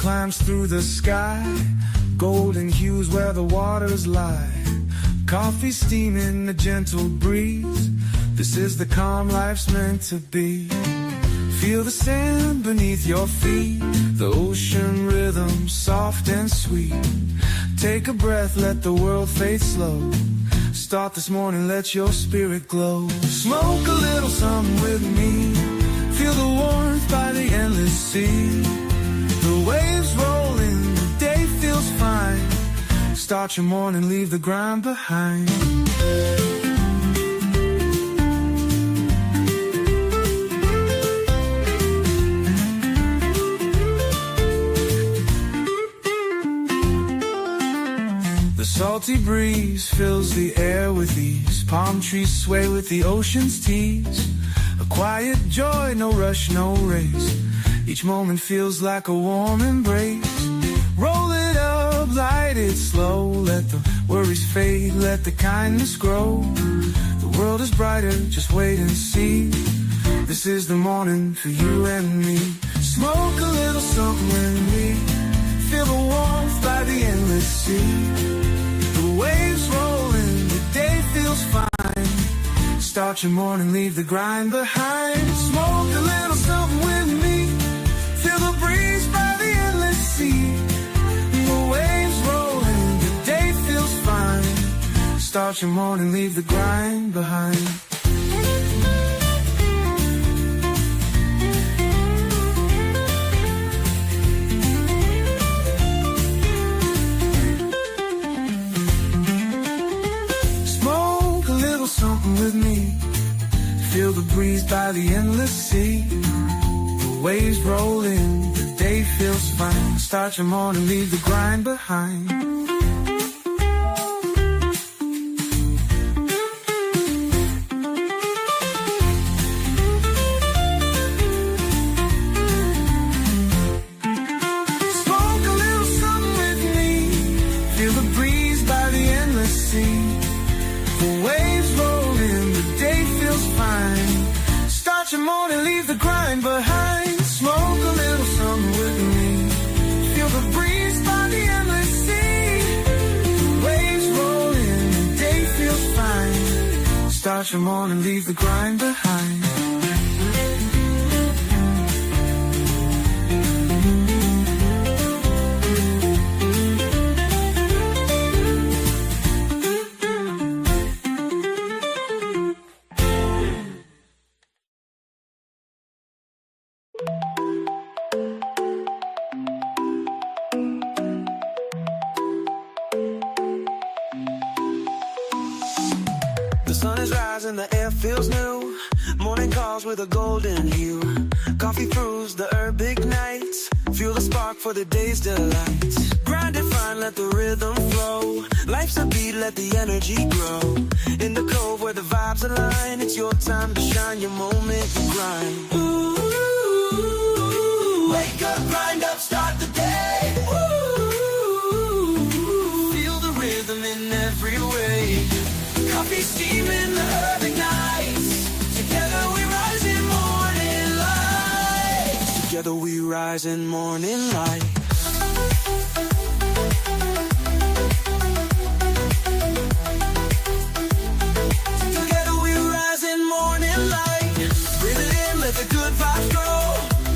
climbs through the sky, golden hues where the waters lie. Coffee steaming, a gentle breeze. This is the calm life's meant to be. Feel the sand beneath your feet, the ocean rhythm soft and sweet. Take a breath, let the world fade slow. Start this morning, let your spirit glow. Smoke a little something with me. Feel the warmth by the endless sea. The waves roll in, the day feels fine. Start your morning, leave the grind behind. The salty breeze fills the air with ease. Palm trees sway with the ocean's tease. A quiet joy, no rush, no race. Each moment feels like a warm embrace. Roll it up, light it slow. Let the worries fade, let the kindness grow. The world is brighter, just wait and see. This is the morning for you and me. Smoke a little something with me. Feel the warmth by the endless sea. The waves roll in, the day feels fine. Start your morning, leave the grind behind. Smoke a little something with me. Feel the breeze by the endless sea. The waves roll in, the day feels fine. Start your morning, leave the grind behind. Something with me. Feel the breeze by the endless sea. The waves roll in, the day feels fine. Start your morning, leave the grind behind. Smoke a little something with me. Feel the breeze by the endless sea. The waves roll in, the day feels fine. Start your morning, leave the grind behind. Smoke a little something with me. Feel the breeze by the endless sea. The waves roll in, the day feels fine. Start your morning, leave the grind behind. The sun is rising, the air feels new. Morning calls with a golden hue. Coffee brews, the herb ignites. Fuel the spark for the day's delights. Grind it fine, let the rhythm flow. Life's a beat, let the energy grow. In the cove where the vibes align, it's your time to shine, your moment to grind. Ooh, wake up, grind up, start the day. Ooh, feel the rhythm in every way. Coffee steaming, the herb ignites. Together we rise in morning light. Together we rise in morning light. Together we rise in morning light. Breathe it in, let the good vibes grow.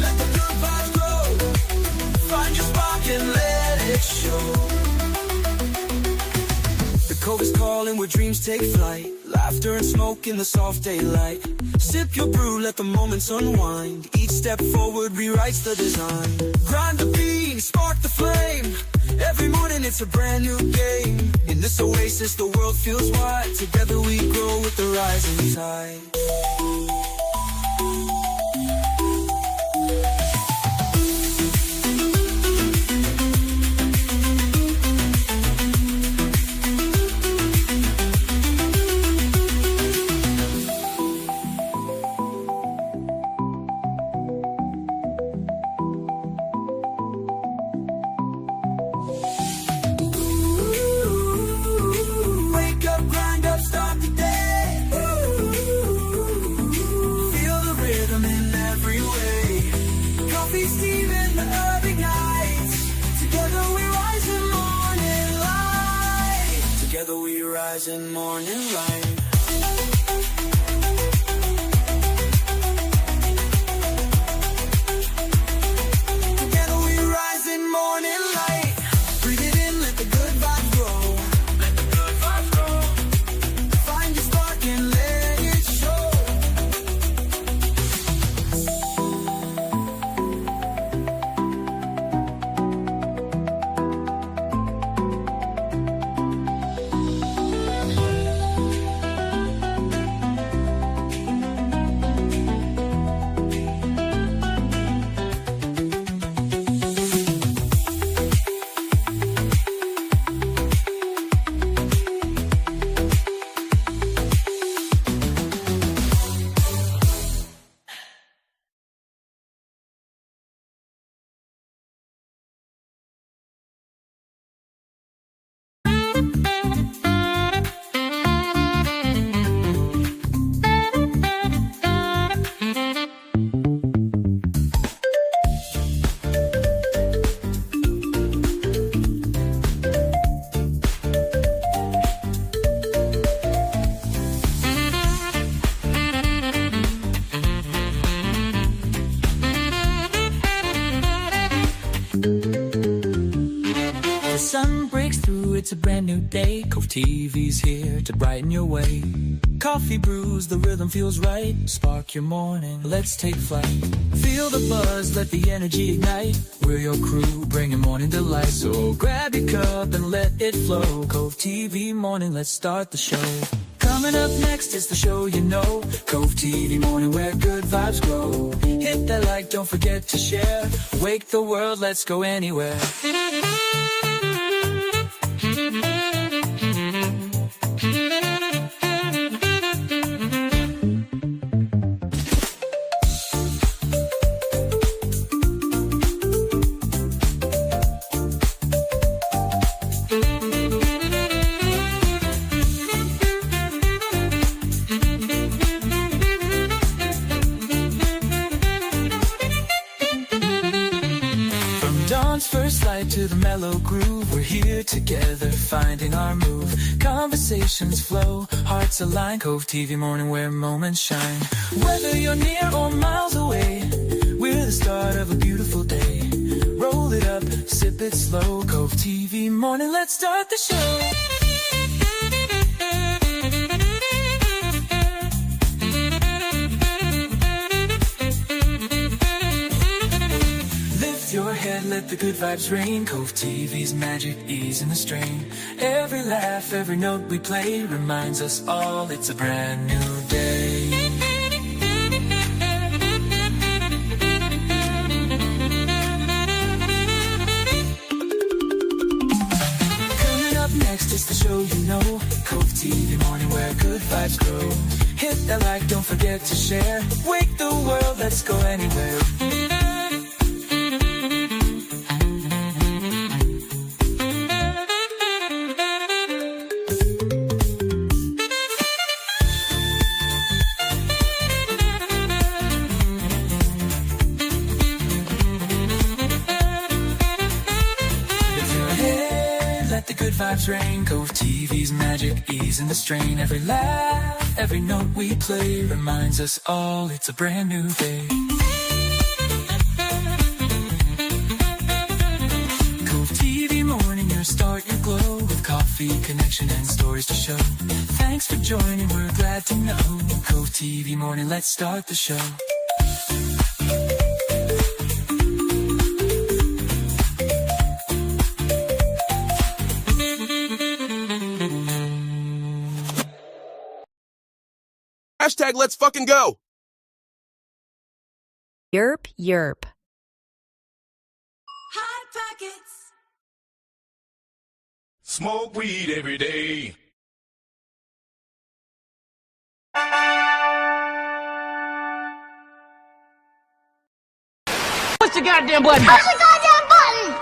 Let the good vibes grow. Find your spark and let it show. The cove is calling where dreams take flight. Laughter and smoke in the soft daylight. Sip your brew, let the moments unwind. Each step forward rewrites the design. Grind the bean, spark the flame. Every morning it's a brand new game. In this oasis the world feels wide. Together we grow with the rising tide. Feel the rhythm in every way. Coffee steaming, the herb ignites. rising morning light. Together we rise in morning light. Breathe it in, let the good vibes grow. Let the good vibes grow. Find your spark and let it show. The sun breaks through, it's a brand new day. Cove TV's here to brighten your way. Coffee brews, the rhythm feels right. Spark your morning, let's take flight. Feel the buzz, let the energy ignite. We're your crew, bringing morning delight. So grab your cup and let it flow. Cove TV morning, let's start the show. Coming up next is the show you know. Cove TV morning where good vibes grow. Hit that like, don't forget to share. Wake the world, let's go anywhere. Dawn's first light to the mellow groove. We're here together, finding our move. Conversations flow, hearts align. Cove TV morning where moments shine. Whether you're near or miles away, we're the start of a beautiful day. Roll it up, sip it slow. Cove TV morning, let's start the show. Your head, let the good vibes rain. Cove TV's magic, ease in the strain. Every laugh, every note we play reminds us all it's a brand new day. Coming up next is the show you know. Cove TV morning where good vibes grow. Hit that like, don't forget to share. Wake the world, let's go anywhere. Let the good vibes rain. Cove TV's magic, ease in the strain. Every laugh, every note we play reminds us all it's a brand new day. Cove TV morning, your start, your glow. With coffee, connection, and stories to show. Thanks for joining, we're glad to know. Cove TV morning, let's start the show. Hashtag let's fucking go. Yerp, yerp. Hot Pockets. Smoke weed every day. Push the goddamn button. Push the goddamn button!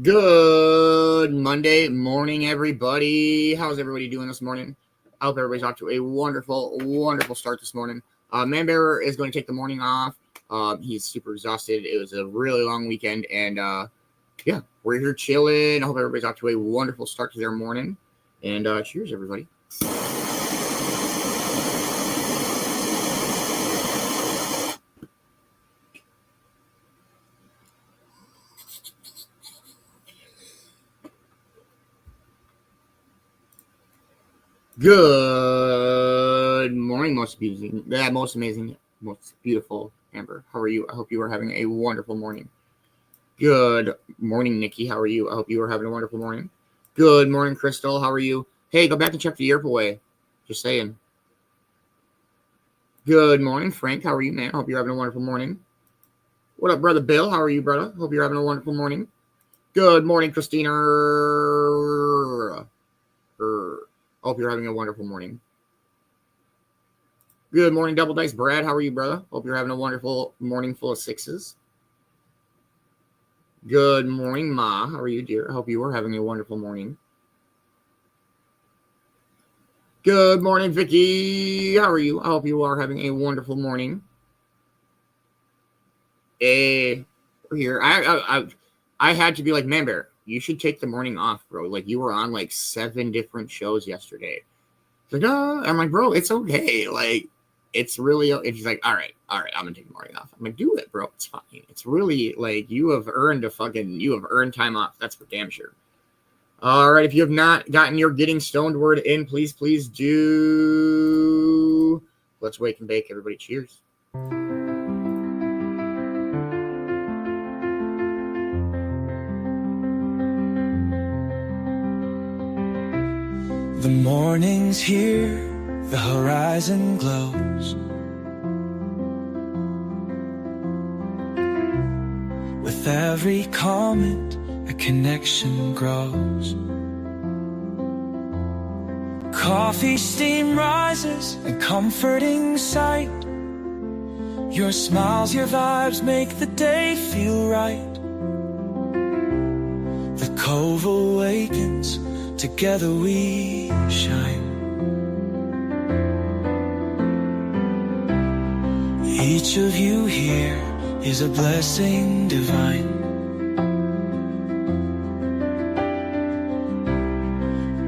Good Monday morning, everybody. How's everybody doing this morning? I hope everybody's off to a wonderful, wonderful start this morning. Man-Bear is going to take the morning off. He's super exhausted. It was a really long weekend, and yeah, we're here chilling. I hope everybody's off to a wonderful start to their morning. And cheers, everybody. Good morning, most amazing, most beautiful Amber. How are you? I hope you are having a wonderful morning. Good morning, Nikki. How are you? I hope you are having a wonderful morning. Good morning, Crystal. How are you? Hey, go back and check the Europe away. Just saying. Good morning, Frank. How are you, man? I hope you're having a wonderful morning. What up, brother Bill? How are you, brother? Hope you're having a wonderful morning. Good morning, Christina. Hope you're having a wonderful morning. Good morning, Double Dice. Brad, how are you, brother? Hope you're having a wonderful morning full of sixes. Good morning, Ma. How are you, dear? I hope you are having a wonderful morning. Good morning, Vicki. How are you? I hope you are having a wonderful morning. We're here. I had to be like, Man-Bear, you should take the morning off, bro. Like, you were on like 7 different shows yesterday. Like, oh, I'm like, bro, it's okay. Like, it's really, it's like, all right, I'm gonna take the morning off. I'm like, do it, bro. It's fine. It's really like you have earned time off. That's for damn sure. All right, if you have not gotten your Getting Stoned word in, please do. Let's wake and bake, everybody. Cheers. The morning's here, the horizon glows. With every comment, a connection grows. Coffee steam rises, a comforting sight. Your smiles, your vibes make the day feel right. The Cove awakens, together we shine. Each of you here is a blessing divine.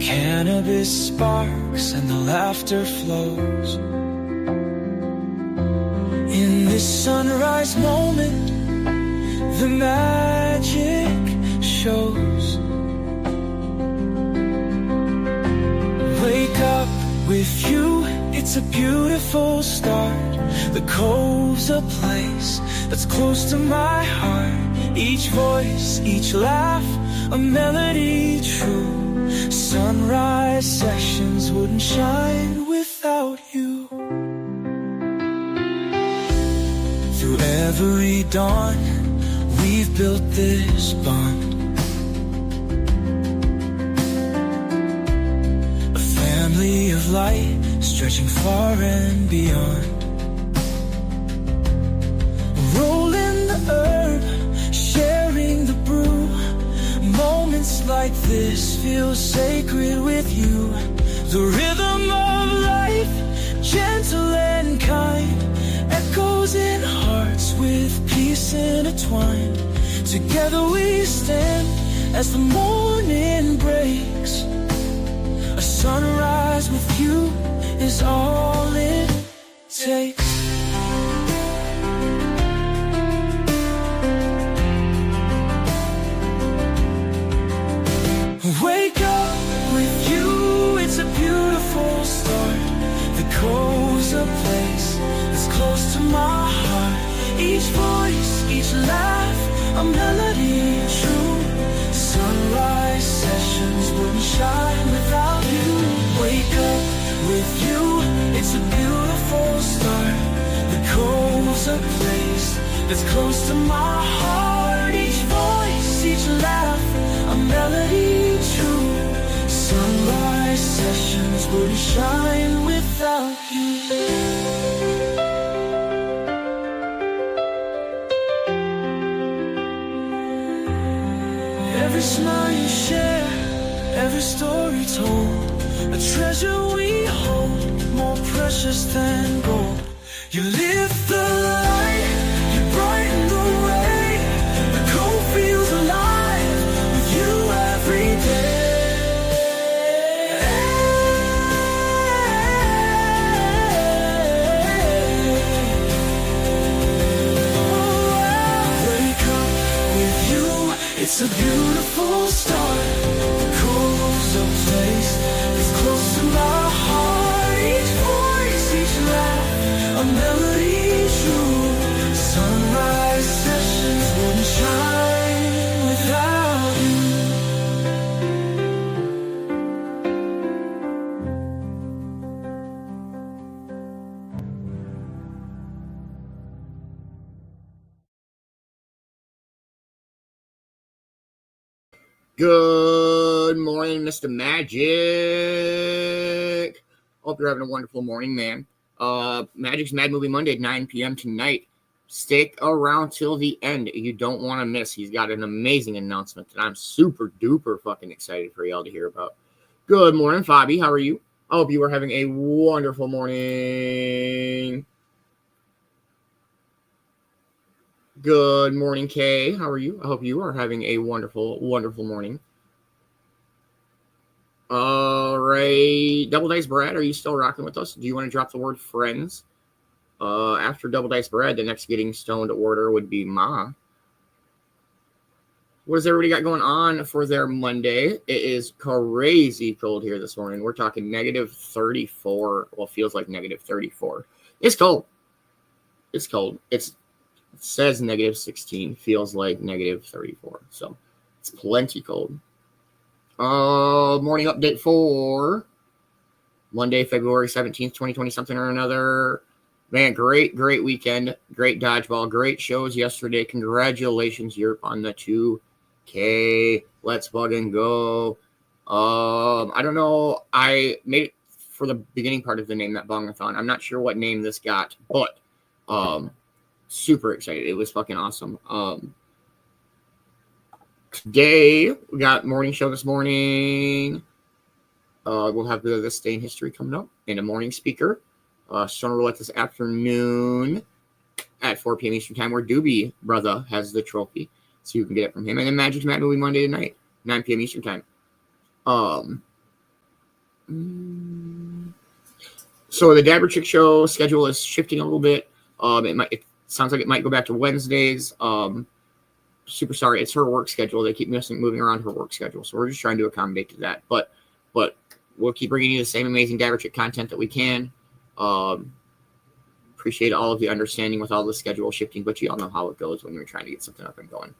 Cannabis sparks and the laughter flows. In this sunrise moment, the magic shows. Wake up with you, it's a beautiful start. The Cove's a place that's close to my heart. Each voice, each laugh, a melody true. Sunrise sessions wouldn't shine without you. Through every dawn, we've built this bond. Of light stretching far and beyond. Rolling the herb, sharing the brew. Moments like this feel sacred with you. The rhythm of life, gentle and kind, echoes in hearts with peace intertwined. Together we stand as the morning breaks. A sunrise with you is all it takes. Wake up with you, it's a beautiful start. The Cove's a place that's close to my heart. Each voice, each laugh, a melody true. Sunrise sessions wouldn't shine without you. Wake up with you, it's a beautiful start. The Cove's a place that's close to my heart. Each voice, each laugh, a melody true. Sunrise sessions wouldn't shine without you. Every Every smile you share, every story told, a treasure we hold, more precious than gold. You lift the light, you brighten the way, the Cove feels alive with you every day. It's a beautiful start. The Cove's a place that's close to my heart. Each voice, each laugh, a melody true. Sunrise sessions wouldn't shine without you. Good morning, Mr. Magic. Hope you're having a wonderful morning, man. Magic's Mad Movie Monday at 9 p.m. tonight. Stick around till the end. You don't want to miss. He's got an amazing announcement that I'm super duper fucking excited for y'all to hear about. Good morning, Fabi. How are you? I hope you are having a wonderful morning. Good morning, Kay. How are you? I hope you are having a wonderful, wonderful morning. All right. Double Dice Brad, are you still rocking with us? Do you want to drop the word friends? After Double Dice Brad, the next Getting Stoned order would be Ma. What has everybody got going on for their Monday? It is crazy cold here this morning. We're talking negative 34. Well, feels like negative 34. It's cold. It's cold. It says negative 16, feels like negative 34. So it's plenty cold. Morning update for Monday, February 17th, 2020, something or another. Man, great weekend. Great dodgeball. Great shows yesterday. Congratulations, you're on the 2K. Let's fucking go. I don't know. I made it for the beginning part of the Name That Bongathon. I'm not sure what name this got, but super excited. It was fucking awesome. Today we got morning show this morning. We'll have the This Day in History coming up and a morning speaker. Stoner Roulette this afternoon at 4 p.m. Eastern Time, where Doobie Brother has the trophy, so you can get it from him. And then Magic's Mad Movie Monday night, 9 p.m. Eastern Time. So the Dabber Chick show schedule is shifting a little bit. It sounds like it might go back to Wednesdays. Super sorry, it's her work schedule. They keep moving around her work schedule, so we're just trying to accommodate to that. But we'll keep bringing you the same amazing Dabber Chick content that we can. Appreciate all of the understanding with all the schedule shifting, but you all know how it goes when you're trying to get something up and going.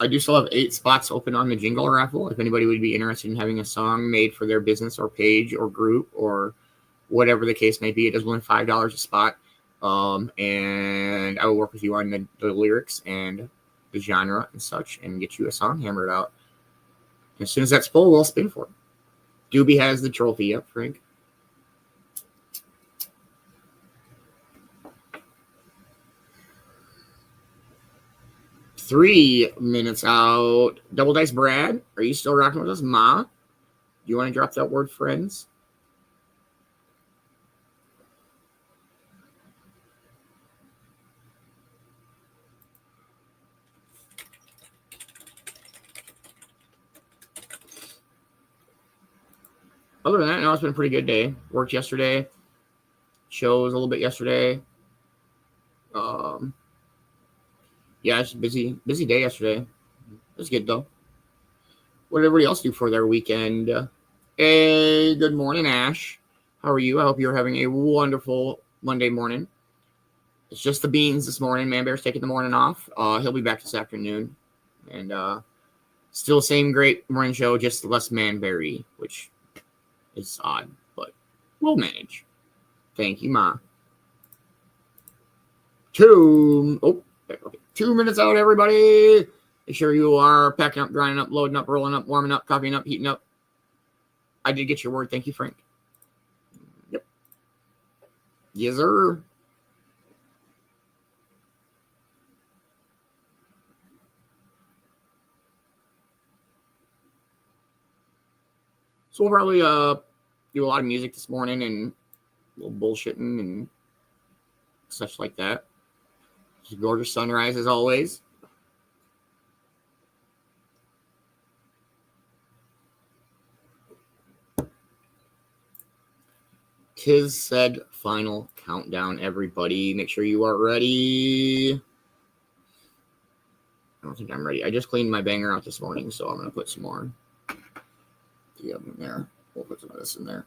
I do still have 8 spots open on the jingle raffle. If anybody would be interested in having a song made for their business or page or group or whatever the case may be, it does only $5 a spot. And I will work with you on the lyrics and the genre and such and get you a song hammered out. As soon as that's full, we'll spin for it. Doobie has the trophy. Yep, Frank. Three minutes out. Double Dice Brad, are you still rocking with us? Ma, do you want to drop that word, friends? Other than that, no, it's been a pretty good day. Worked yesterday. Shows a little bit yesterday. Yeah, it's a busy day yesterday. It was good, though. What did everybody else do for their weekend? Hey, good morning, Ash. How are you? I hope you're having a wonderful Monday morning. It's just the Beans this morning. Man-Bear's taking the morning off. He'll be back this afternoon. And still same great morning show, just less Man-Bear-y, which is odd, but we'll manage. Thank you, Ma. 2 minutes out, everybody. Make sure you are packing up, grinding up, loading up, rolling up, warming up, copying up, heating up. I did get your word. Thank you, Frank. Yep. Yes, sir. So we'll probably do a lot of music this morning and a little bullshitting and such like that. It's a gorgeous sunrise as always. Tis said final countdown, everybody. Make sure you are ready. I don't think I'm ready. I just cleaned my banger out this morning, so I'm going to put some more. Yeah, in there. We'll put some of this in there.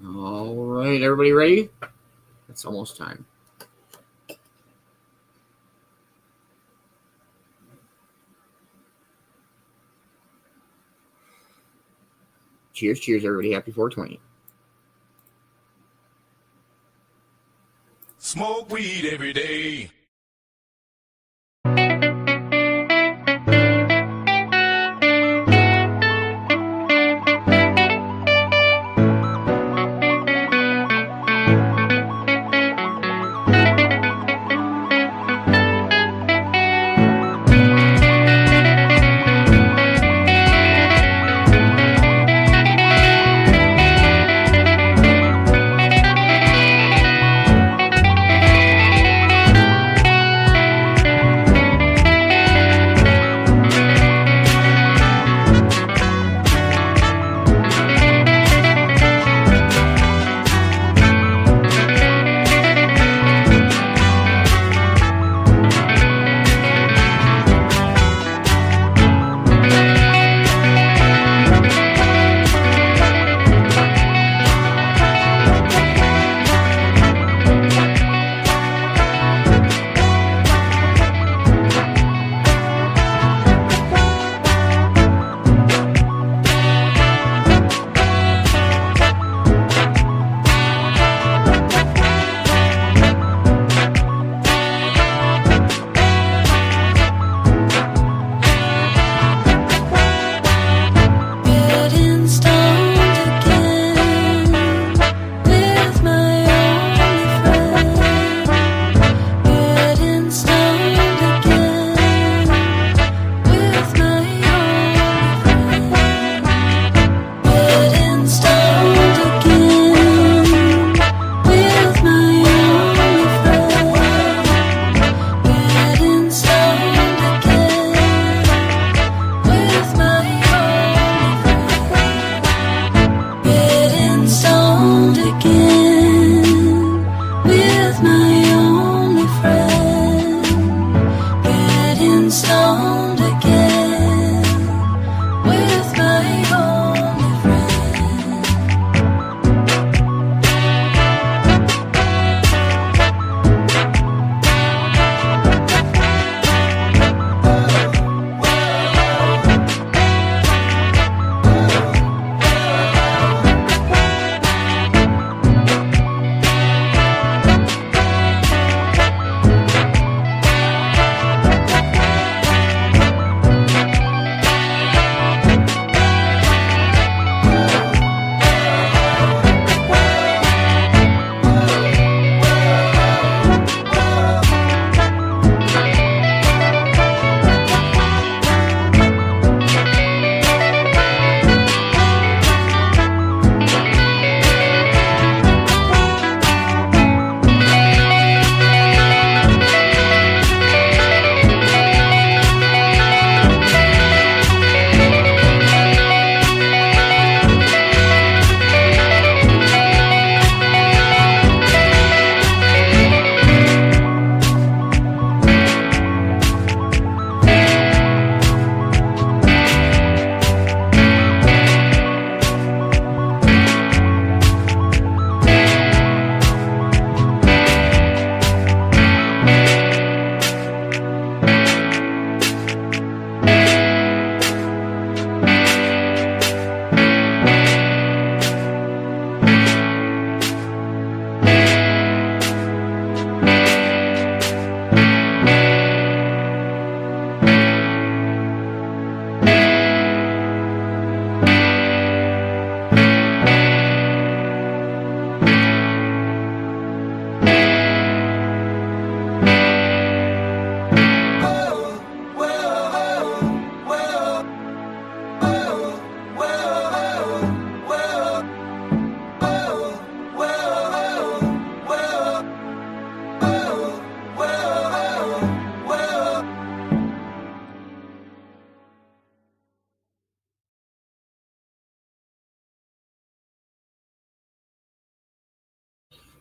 All right, everybody ready? It's almost time. Cheers, cheers, everybody. Happy 420. Smoke weed every day.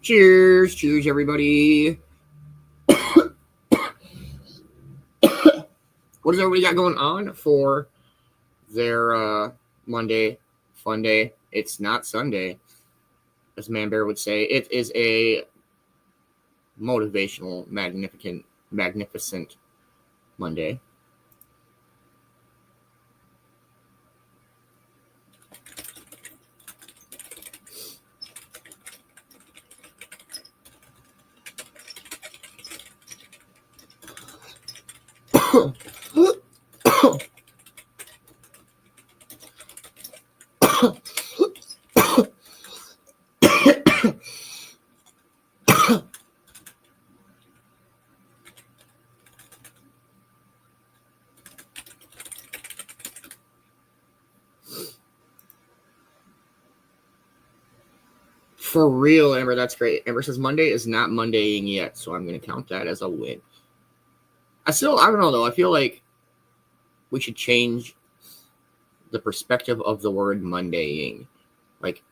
Cheers, cheers, everybody. What does everybody got going on for their Monday fun day? It's not Sunday, as Man-Bear would say. It is a motivational, magnificent Monday. For real, Amber, that's great. Amber says Monday is not Mondaying yet, so I'm going to count that as a win. I don't know, though. I feel like we should change the perspective of the word Mondaying. Like,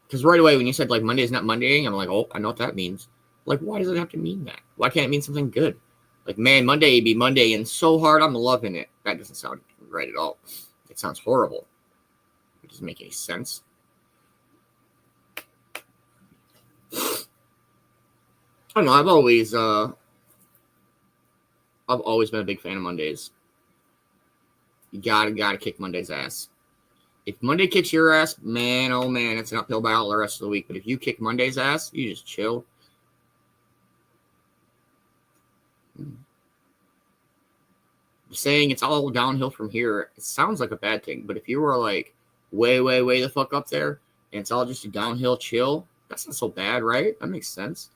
because right away when you said, like, Monday is not Mondaying, I'm like, oh, I know what that means. Like, why does it have to mean that? Why can't it mean something good? Like, man, Monday be Mondaying so hard, I'm loving it. That doesn't sound right at all. It sounds horrible. It doesn't make any sense. I don't know. I've always been a big fan of Mondays. You gotta kick Monday's ass. If Monday kicks your ass, man, oh man, it's an uphill battle the rest of the week. But if you kick Monday's ass, you just chill. Saying it's all downhill from here, it sounds like a bad thing. But if you were like way the fuck up there, and it's all just a downhill chill, that's not so bad, right? That makes sense.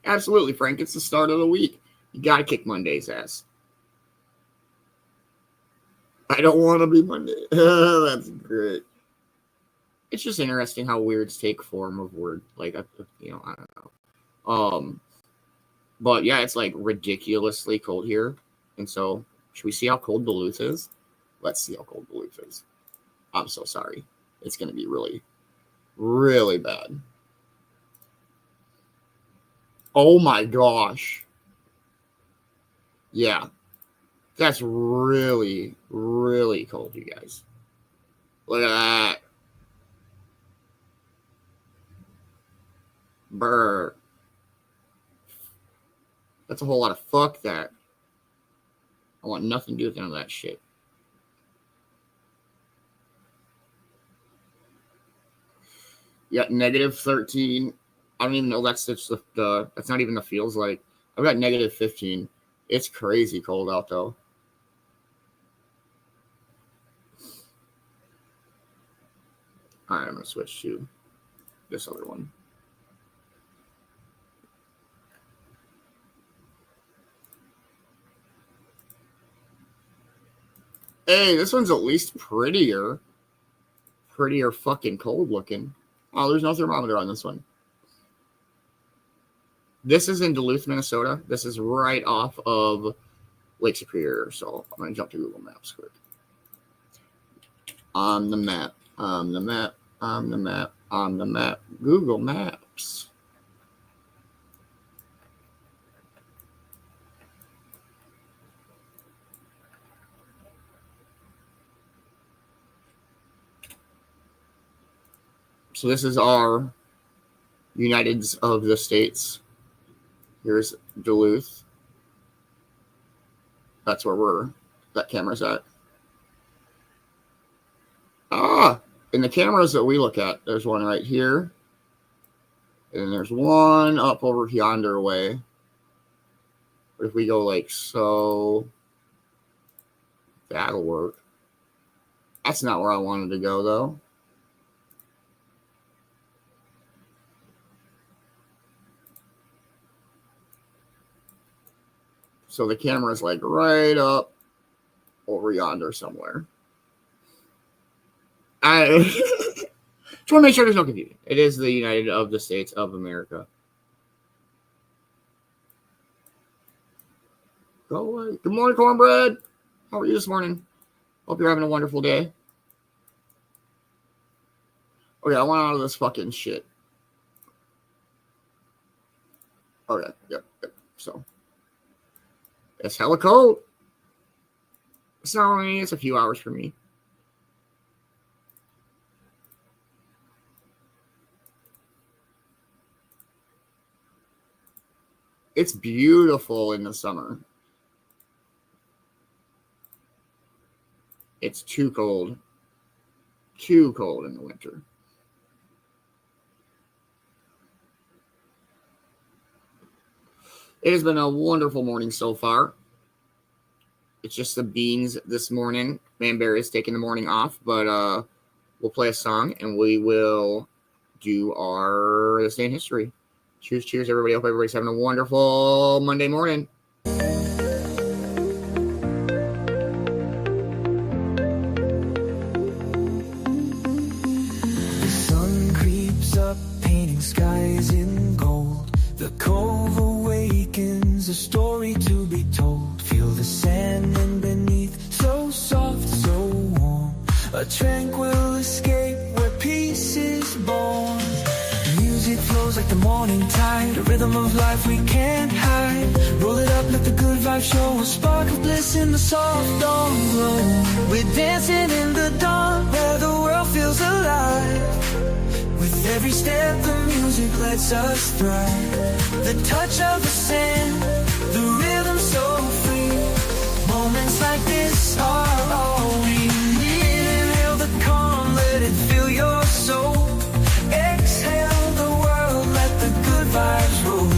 Absolutely, Frank. It's the start of the week. You got to kick Monday's ass. I don't want to be Monday. That's great. It's just interesting how weirds take form of word. Like, I don't know. But yeah, it's like ridiculously cold here. And so, should we see how cold Duluth is? Let's see how cold Duluth is. I'm so sorry. It's going to be really, really bad. Oh my gosh. Yeah. That's really, really cold, you guys. Look at that. Brr. That's a whole lot of fuck that. I want nothing to do with none of that shit. Yeah, -13. I don't even know that's just that's not even the feels like. I've got -15. It's crazy cold out though. All right, I'm gonna switch to this other one. Hey, this one's at least prettier. Prettier fucking cold looking. Oh, there's no thermometer on this one. This is in Duluth, Minnesota. This is right off of Lake Superior. So I'm going to jump to Google Maps quick. On the map. Google Maps. So this is our Uniteds of the States. Here's Duluth. That's where that camera's at. In the cameras that we look at, there's one right here. And there's one up over yonder way. But if we go like so, that'll work. That's not where I wanted to go, though. So the camera's like right up over yonder somewhere. I just want to make sure there's no confusion. It is the United of the States of America. Go away. Good morning, cornbread. How are you this morning? Hope you're having a wonderful day. Okay, I want out of this fucking shit. Okay, yep. So, it's hella cold. It's not only, it's a few hours for me. It's beautiful in the summer. It's too cold. Too cold in the winter. It has been a wonderful morning so far. It's just the Beanz this morning. Man-Bear is taking the morning off, but we'll play a song and we will do our This Day in History. Cheers, everybody. Hope everybody's having a wonderful Monday morning. The sun creeps up, painting skies in gold. The cove awakens, a story to be told. Feel the sand in beneath, so soft, so warm. A tranquil escape where peace is born. Music flows like the morning tide, a rhythm of life we can't hide. Roll it up, let the good vibe show, a spark of bliss in the soft dawn glow. We're dancing in the dawn where the world feels alive. With every step the music lets us thrive. The touch of the sand, the rhythm so free. Moments like this are all we need. Inhale the calm, let it fill your soul. Exhale the world, let the good vibes roll.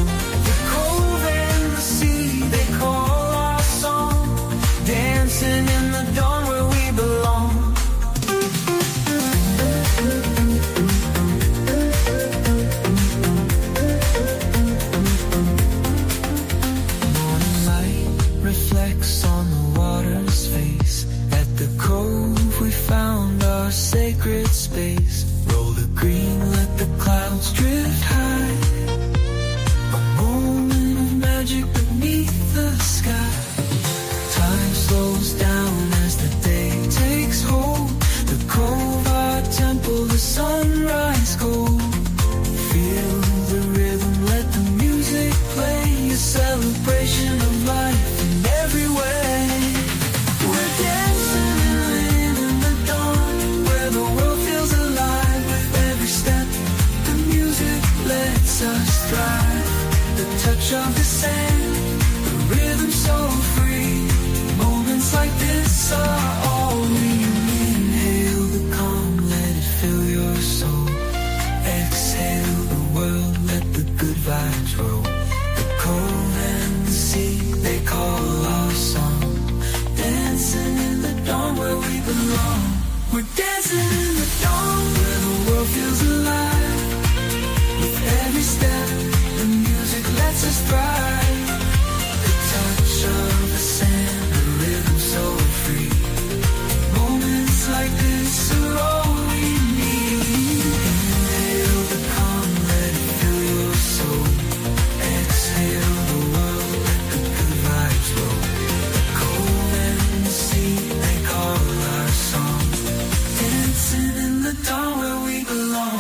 The cove and the sea, they call our song. Dancing in the dawn where we belong. Reflects on the water's face. At the cove we found our sacred space. Roll the green, let the clouds drift high. A moment of magic beneath the sky. Time slows down as the day takes hold. The cove, our temple, the sunrise gold. Feel the rhythm, let the music play. A celebration of life in every way. We're dancing in the dawn where the world feels alive. With every step, the music lets us thrive. The touch of the sand, the rhythm so free. Moments like this are all we need. Inhale the calm, let it fill your soul. Exhale the world, let the good vibes roll. The cove and the sea, they call our song. Dancing in the dawn where we belong. We're dancing in the dawn where the world feels alive. With every step, the music lets us thrive. The touch of the sand, the rhythm so free. Moments like this are all we need. Inhale the calm, let it fill your soul. Exhale the world, let the good vibes roll. The cold and the sea, they call our song. Dancing in the dawn where we belong.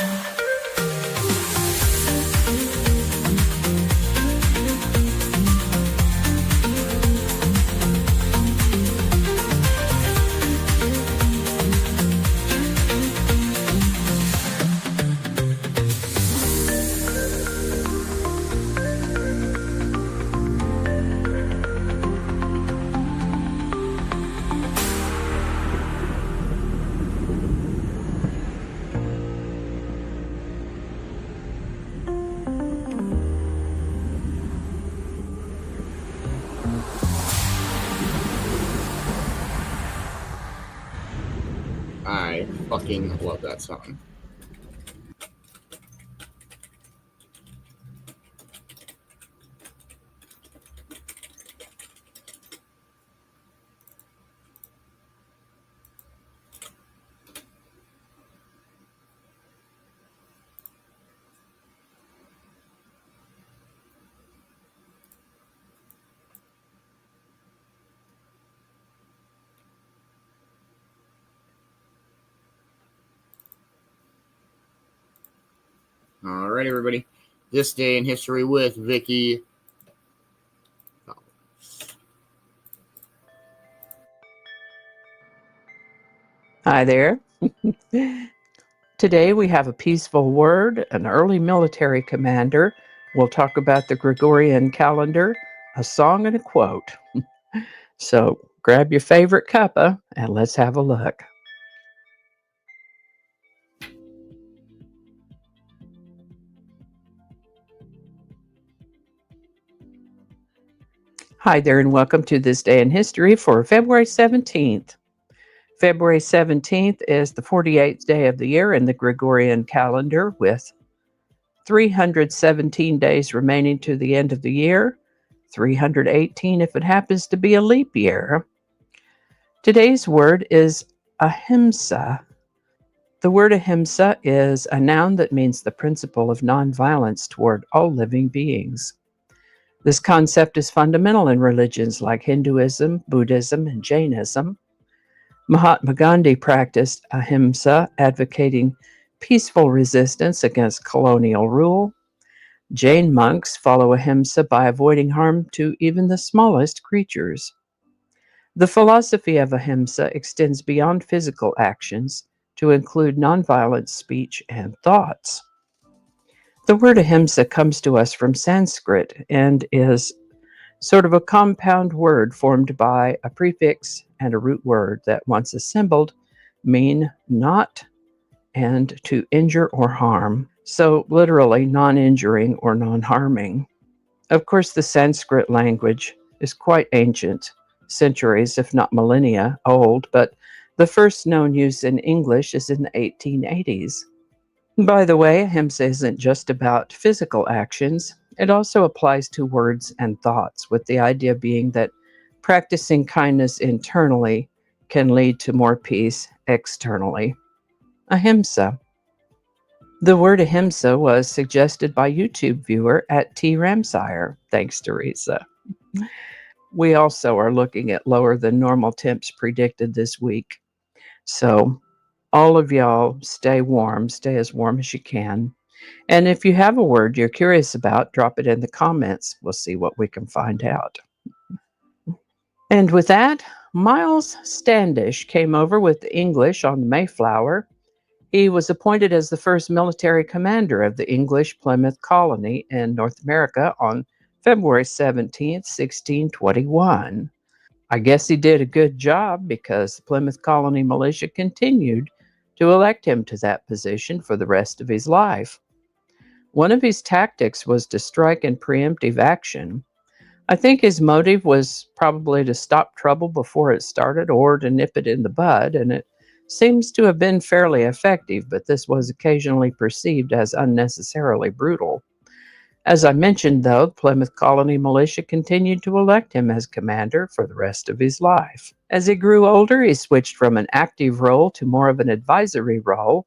I fucking love that song. All right, everybody. This day in history with Vicki Bowers. Hi there. Today we have a peaceful word, an early military commander. We'll talk about the Gregorian calendar, a song, and a quote. So grab your favorite cuppa and let's have a look. Hi there, and welcome to This Day in History for February 17th. February 17th is the 48th day of the year in the Gregorian calendar, with 317 days remaining to the end of the year, 318 if it happens to be a leap year. Today's word is ahimsa. The word ahimsa is a noun that means the principle of nonviolence toward all living beings. This concept is fundamental in religions like Hinduism, Buddhism, and Jainism. Mahatma Gandhi practiced ahimsa, advocating peaceful resistance against colonial rule. Jain monks follow ahimsa by avoiding harm to even the smallest creatures. The philosophy of ahimsa extends beyond physical actions to include nonviolent speech and thoughts. The word ahimsa comes to us from Sanskrit and is sort of a compound word formed by a prefix and a root word that, once assembled, mean not and to injure or harm. So literally non-injuring or non-harming. Of course, the Sanskrit language is quite ancient, centuries, if not millennia old, but the first known use in English is in the 1880s. By the way, ahimsa isn't just about physical actions. It also applies to words and thoughts, with the idea being that practicing kindness internally can lead to more peace externally. Ahimsa. The word ahimsa was suggested by YouTube viewer at T. Ramsire. Thanks, Teresa. We also are looking at lower than normal temps predicted this week. So all of y'all stay warm, stay as warm as you can. And if you have a word you're curious about, drop it in the comments. We'll see what we can find out. And with that, Miles Standish came over with the English on the Mayflower. He was appointed as the first military commander of the English Plymouth colony in North America on February 17th, 1621. I guess he did a good job, because the Plymouth colony militia continued to elect him to that position for the rest of his life. One of his tactics was to strike in preemptive action. I think his motive was probably to stop trouble before it started or to nip it in the bud, and it seems to have been fairly effective, but this was occasionally perceived as unnecessarily brutal. As I mentioned, though, the Plymouth colony militia continued to elect him as commander for the rest of his life. As he grew older, he switched from an active role to more of an advisory role.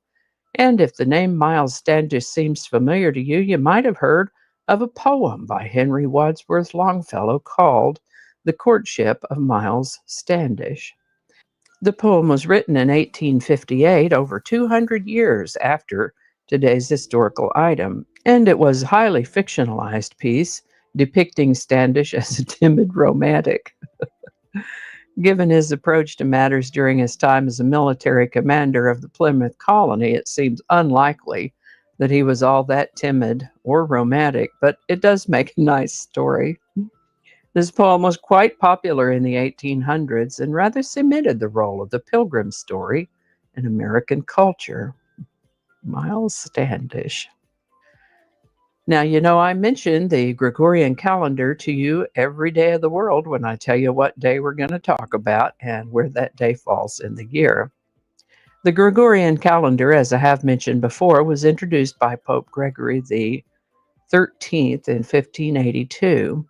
And if the name Miles Standish seems familiar to you, you might have heard of a poem by Henry Wadsworth Longfellow called The Courtship of Miles Standish. The poem was written in 1858, over 200 years after today's historical item, and it was a highly fictionalized piece depicting Standish as a timid romantic. Given his approach to matters during his time as a military commander of the Plymouth colony, it seems unlikely that he was all that timid or romantic, but it does make a nice story. This poem was quite popular in the 1800s and rather cemented the role of the Pilgrim story in American culture. Miles Standish. Now, you know, I mention the Gregorian calendar to you every day of the world when I tell you what day we're going to talk about and where that day falls in the year. The Gregorian calendar, as I have mentioned before, was introduced by Pope Gregory the 13th in 1582.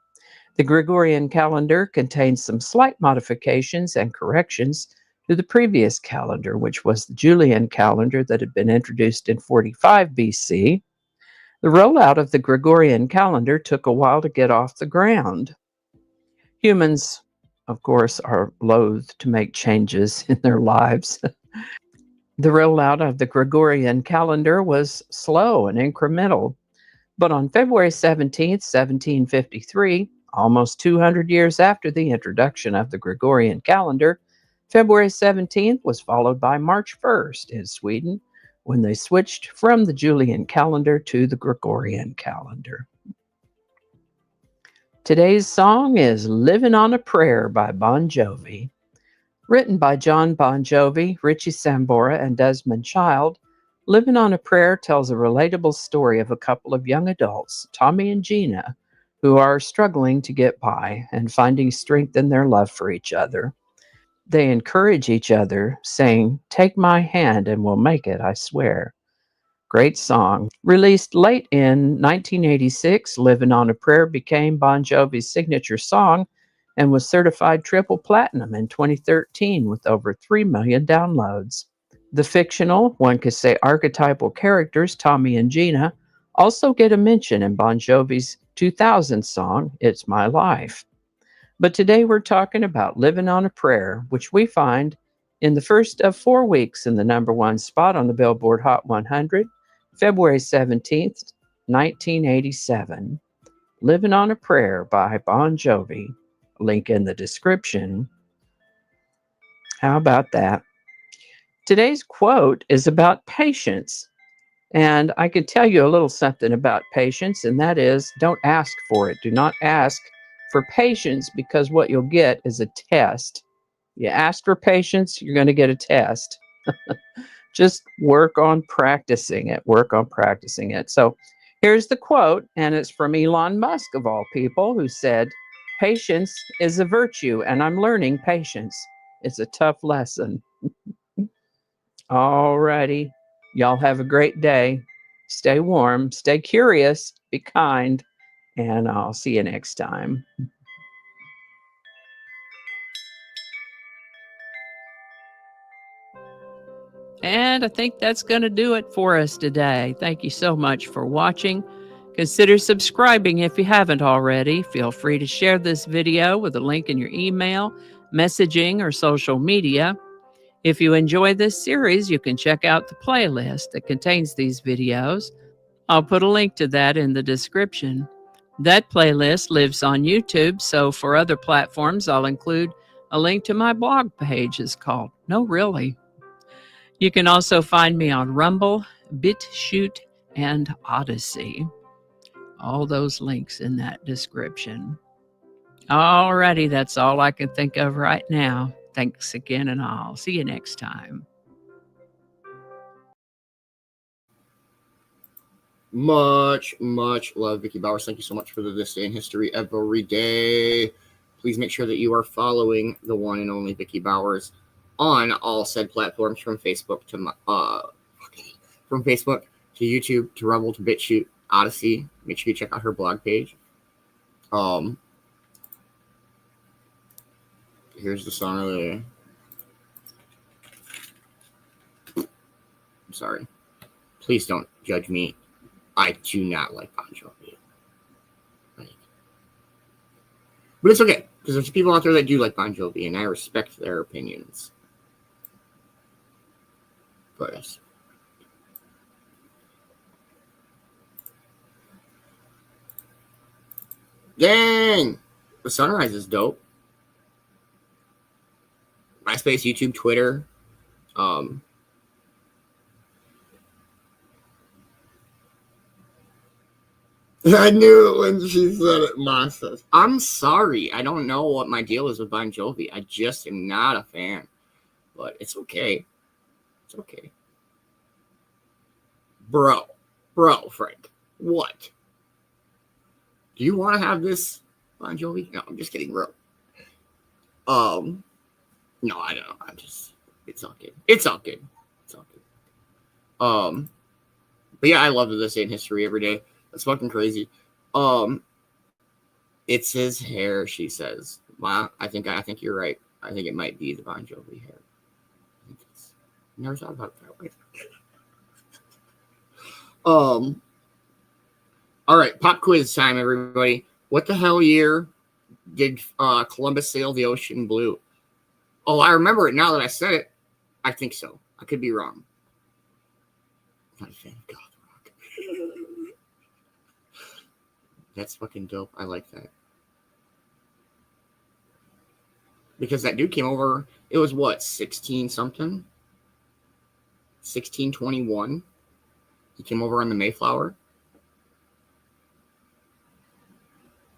The Gregorian calendar contains some slight modifications and corrections to the previous calendar, which was the Julian calendar that had been introduced in 45 BC. The rollout of the Gregorian calendar took a while to get off the ground. Humans, of course, are loath to make changes in their lives. The rollout of the Gregorian calendar was slow and incremental, but on February 17th, 1753, almost 200 years after the introduction of the Gregorian calendar, February 17th was followed by March 1st in Sweden, when they switched from the Julian calendar to the Gregorian calendar. Today's song is Living on a Prayer by Bon Jovi. Written by John Bon Jovi, Richie Sambora, and Desmond Child, Living on a Prayer tells a relatable story of a couple of young adults, Tommy and Gina, who are struggling to get by and finding strength in their love for each other. They encourage each other, saying, "Take my hand and we'll make it, I swear." Great song. Released late in 1986, Living on a Prayer became Bon Jovi's signature song and was certified triple platinum in 2013 with over 3 million downloads. The fictional, one could say archetypal characters, Tommy and Gina, also get a mention in Bon Jovi's 2000 song, It's My Life. But today we're talking about Living on a Prayer, which we find in the first of 4 weeks in the #1 spot on the Billboard Hot 100, February 17th, 1987. Living on a Prayer by Bon Jovi. Link in the description. How about that? Today's quote is about patience. And I could tell you a little something about patience, and that is, don't ask for it. Do not ask for patience, because what you'll get is a test. You ask for patience, you're going to get a test. Just work on practicing it. Work on practicing it. So here's the quote, and it's from Elon Musk, of all people, who said, "Patience is a virtue, and I'm learning patience. It's a tough lesson." All righty. Y'all have a great day. Stay warm, stay curious, be kind, and I'll see you next time. And I think that's going to do it for us today. Thank you so much for watching. Consider subscribing if you haven't already. Feel free to share this video with a link in your email, messaging, or social media. If you enjoy this series, you can check out the playlist that contains these videos. I'll put a link to that in the description. That playlist lives on YouTube, so for other platforms, I'll include a link to my blog page. It's called No Really. You can also find me on Rumble, BitChute, and Odyssey. All those links in that description. Alrighty, that's all I can think of right now. Thanks again, and I'll see you next time. Much love, Vicki Bowers. Thank you so much for This Day in History every day. Please make sure that you are following the one and only Vicki Bowers on all said platforms, from Facebook to YouTube to Rumble to BitChute, Odyssey. Make sure you check out her blog page. Here's the song of the day. I'm sorry. Please don't judge me. I do not like Bon Jovi. But it's okay, because there's people out there that do like Bon Jovi, and I respect their opinions. But yes. Dang! The sunrise is dope. MySpace, YouTube, Twitter. I knew it when she said it, Monsters. I'm sorry. I don't know what my deal is with Bon Jovi. I just am not a fan. But it's okay. It's okay. Bro, Frank. What? Do you want to have this Bon Jovi? No, I'm just kidding, bro. No, I don't. I'm just. It's all good. It's all good. It's all good. But yeah, I love This Day in History every day. That's fucking crazy. It's his hair, she says. Wow, I think you're right. I think it might be the Bon Jovi hair. I never thought about it that way. All right, pop quiz time, everybody. What the hell year did Columbus sail the ocean blue? Oh, I remember it now that I said it. I think so. I could be wrong. I'm not a fan of goth rock. That's fucking dope. I like that. Because that dude came over, it was what, 16 something? 1621? He came over on the Mayflower.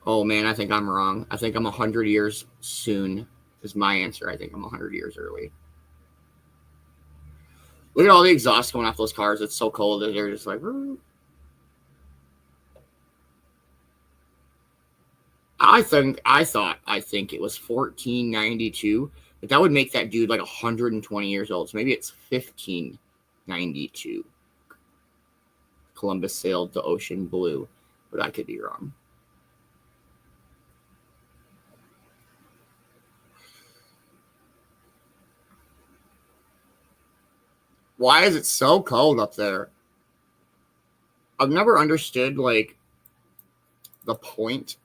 Oh man, I think I'm wrong. I think I'm 100 years soon is my answer. I think I'm 100 years early. Look at all the exhaust going off those cars. It's so cold that they're just like, I think it was 1492, but that would make that dude like 120 years old. So maybe it's 1592. Columbus sailed the ocean blue, but I could be wrong. Why is it so cold up there? I've never understood like the point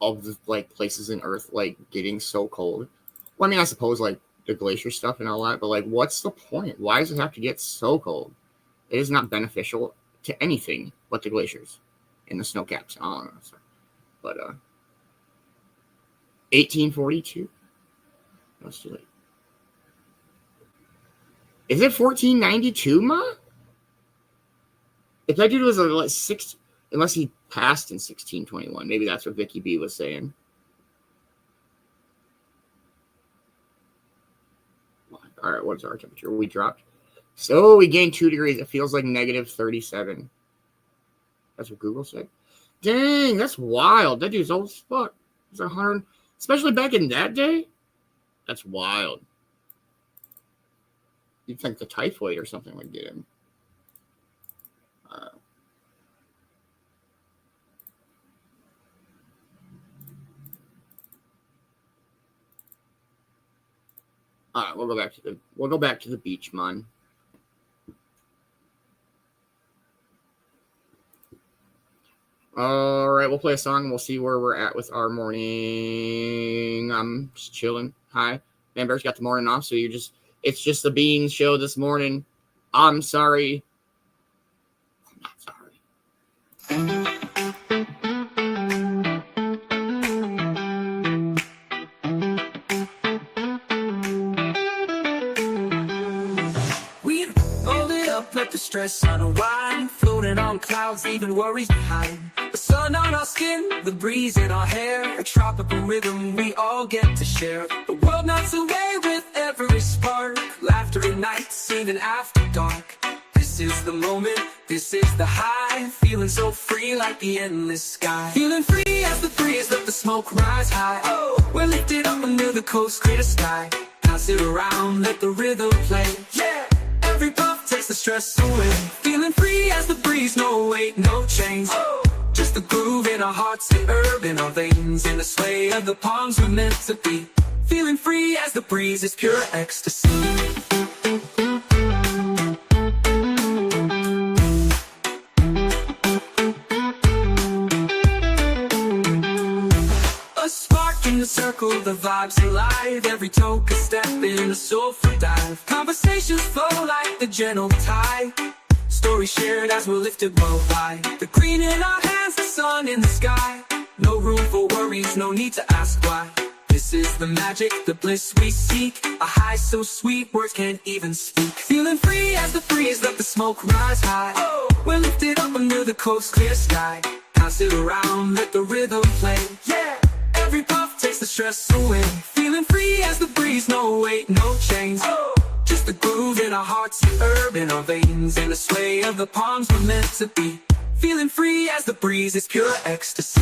of the like places in Earth like getting so cold. Well, I mean, I suppose like the glacier stuff and all that, but like, what's the point? Why does it have to get so cold? It is not beneficial to anything but the glaciers and the snow caps. I don't know, but 1842. That's too late. Is it 1492, Ma? If that dude was like unless he passed in 1621, maybe that's what Vicki B was saying. All right, what's our temperature? We dropped. So we gained 2 degrees. It feels like negative 37. That's what Google said. Dang, that's wild. That dude's old as fuck. He's 100, especially back in that day. That's wild. You'd think the typhoid or something would get him. All right, we'll go back to the beach, man. All right, we'll play a song and we'll see where we're at with our morning. I'm just chilling. Hi, Man-Bear's got the morning off, so it's just the Beanz show this morning. I'm sorry. I'm not sorry. We hold it up, let the stress unwind. Floating on clouds, leaving worries behind. The sun on our skin, the breeze in our hair. A tropical rhythm we all get to share. The world melts away with every spark. Laughter ignites even after dark. This is the moment, this is the high. Feeling so free like the endless sky. Feeling free as the breeze, let the smoke rise high. Oh, we're lifted up under the coast, clear sky. Pass it around, let the rhythm play. Yeah, every puff takes the stress away. Feeling free as the breeze, no weight, no chains. Oh, just the groove in our hearts, the herb in our veins. In the sway of the palms we're meant to be. Feeling free as the breeze is pure ecstasy. A spark in the circle, the vibes alive. Every toe a step in a soulful dive. Conversations flow like the gentle tide. Stories shared as we're lifted worldwide. The green in our hands, the sun in the sky. No room for worries, no need to ask why. This is the magic, the bliss we seek. A high so sweet, words can't even speak. Feeling free as the breeze, let the smoke rise high. Oh, we're lifted up under the coast, clear sky. Pass it around, let the rhythm play. Yeah, every puff takes the stress away. Feeling free as the breeze, no weight, no chains. Oh, just the groove in our hearts, the herb in our veins. In the sway of the palms we're meant to be. Feeling free as the breeze is pure ecstasy.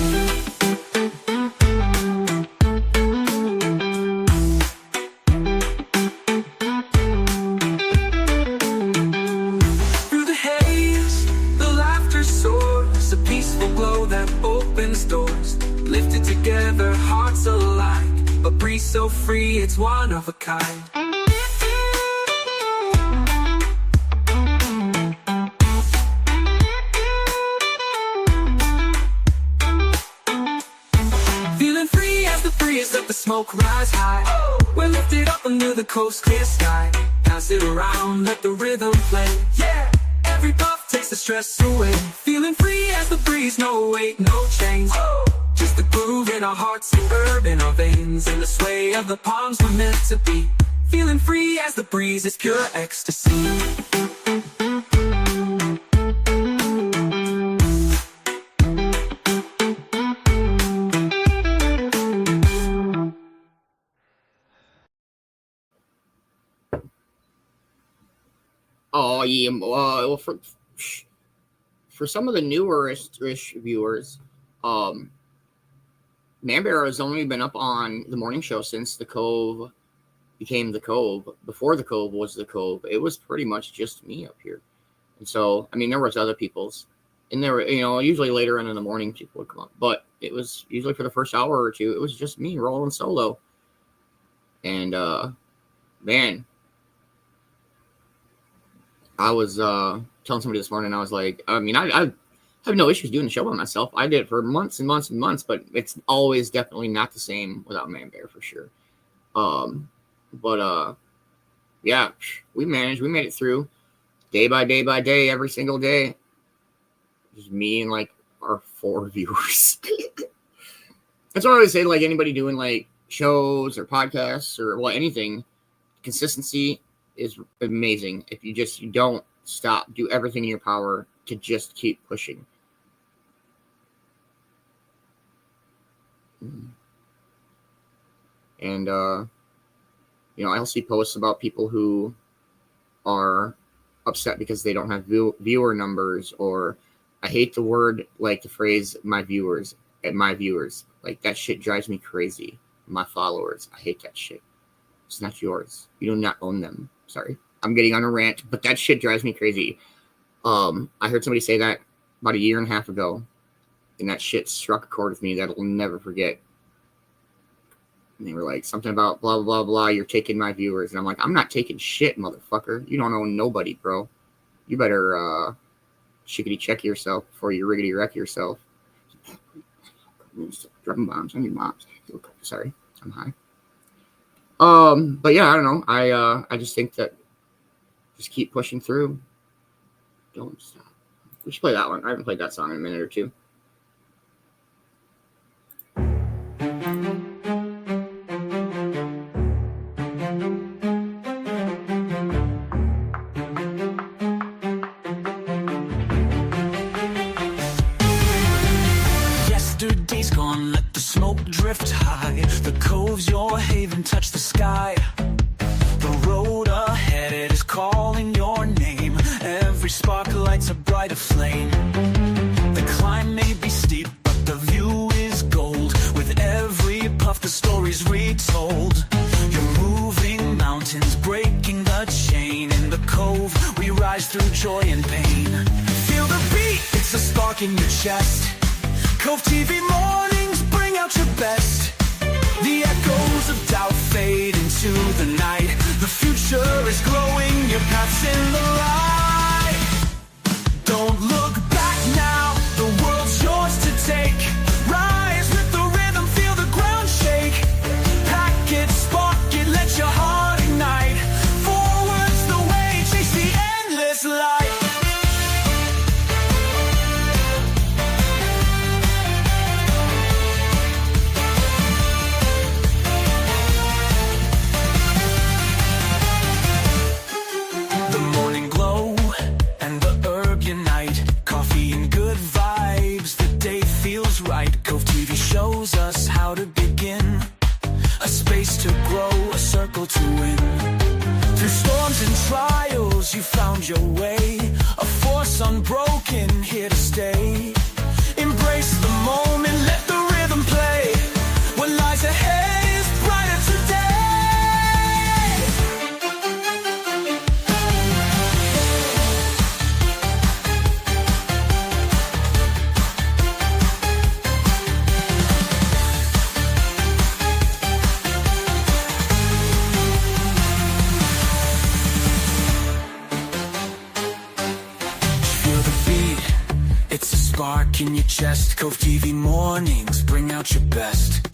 Through the haze, the laughter soars. A peaceful glow that opens doors. Lifted together, hearts alike. A breeze so free, it's one of a kind. Let the smoke rise high. Oh, we're lifted up under the coast, clear sky. Pass it around, let the rhythm play. Yeah, every puff takes the stress away. Feeling free as the breeze, no weight, no chains. Just the groove in our hearts, the herb in our veins, and the sway of the palms we're meant to be. Feeling free as the breeze is pure ecstasy. Oh yeah, well, for some of the newer-ish viewers, Man-Bear has only been up on the morning show since the Cove became the Cove. Before the Cove was the Cove, it was pretty much just me up here. And so, I mean, there was other people's, and there were, usually later on in the morning people would come up, but it was usually for the first hour or two, it was just me rolling solo. And man, I was telling somebody this morning, I was like, I mean, I have no issues doing the show by myself. I did it for months and months and months, but it's always definitely not the same without Man-Bear for sure. But yeah, we managed. We made it through day by day by day, every single day. Just me and like our 4 viewers. That's what I always say to like anybody doing like shows or podcasts or anything. Consistency is amazing. If you don't stop, do everything in your power to just keep pushing. And I'll see posts about people who are upset because they don't have viewer numbers, or I hate the word, like the phrase, my viewers. Like that shit drives me crazy. My followers, I hate that shit. It's not yours. You do not own them. Sorry, I'm getting on a rant, but that shit drives me crazy. I heard somebody say that about 1.5 years ago, and that shit struck a chord with me that I'll never forget. And they were like, something about blah, blah, blah, you're taking my viewers. And I'm like, I'm not taking shit, motherfucker. You don't own nobody, bro. You better chickadee check yourself before you riggedy wreck yourself. Dropping bombs on your moms. Sorry, I'm high. But yeah, I don't know. I just think that just keep pushing through. Don't stop. We should play that one. I haven't played that song in a minute or two. Yesterday's gone, let the smoke drift high. The cove's your haven, touch the sky. The road ahead, it is calling your name. Every spark lights a brighter flame. The climb may be steep, but the view is gold. With every puff, the story's retold. You're moving mountains, breaking the chain. In the cove, we rise through joy and pain. Feel the beat, it's a spark in your chest. Cove-TV mornings, bring out your best. The echoes of doubt fade into the night. The future is glowing, your path's in the light. Don't look back now, the world's yours to take. Rise with the rhythm, feel the ground shake. Pack it, spark it, let your heart ignite. Forward's the way, chase the endless light. Shows us how to begin, a space to grow, a circle to win. Through storms and trials you found your way, a force unbroken, here to stay. Embrace the moment, let the rhythm play. What lies ahead is brighter today. Spark in your chest, Cove-TV mornings, bring out your best.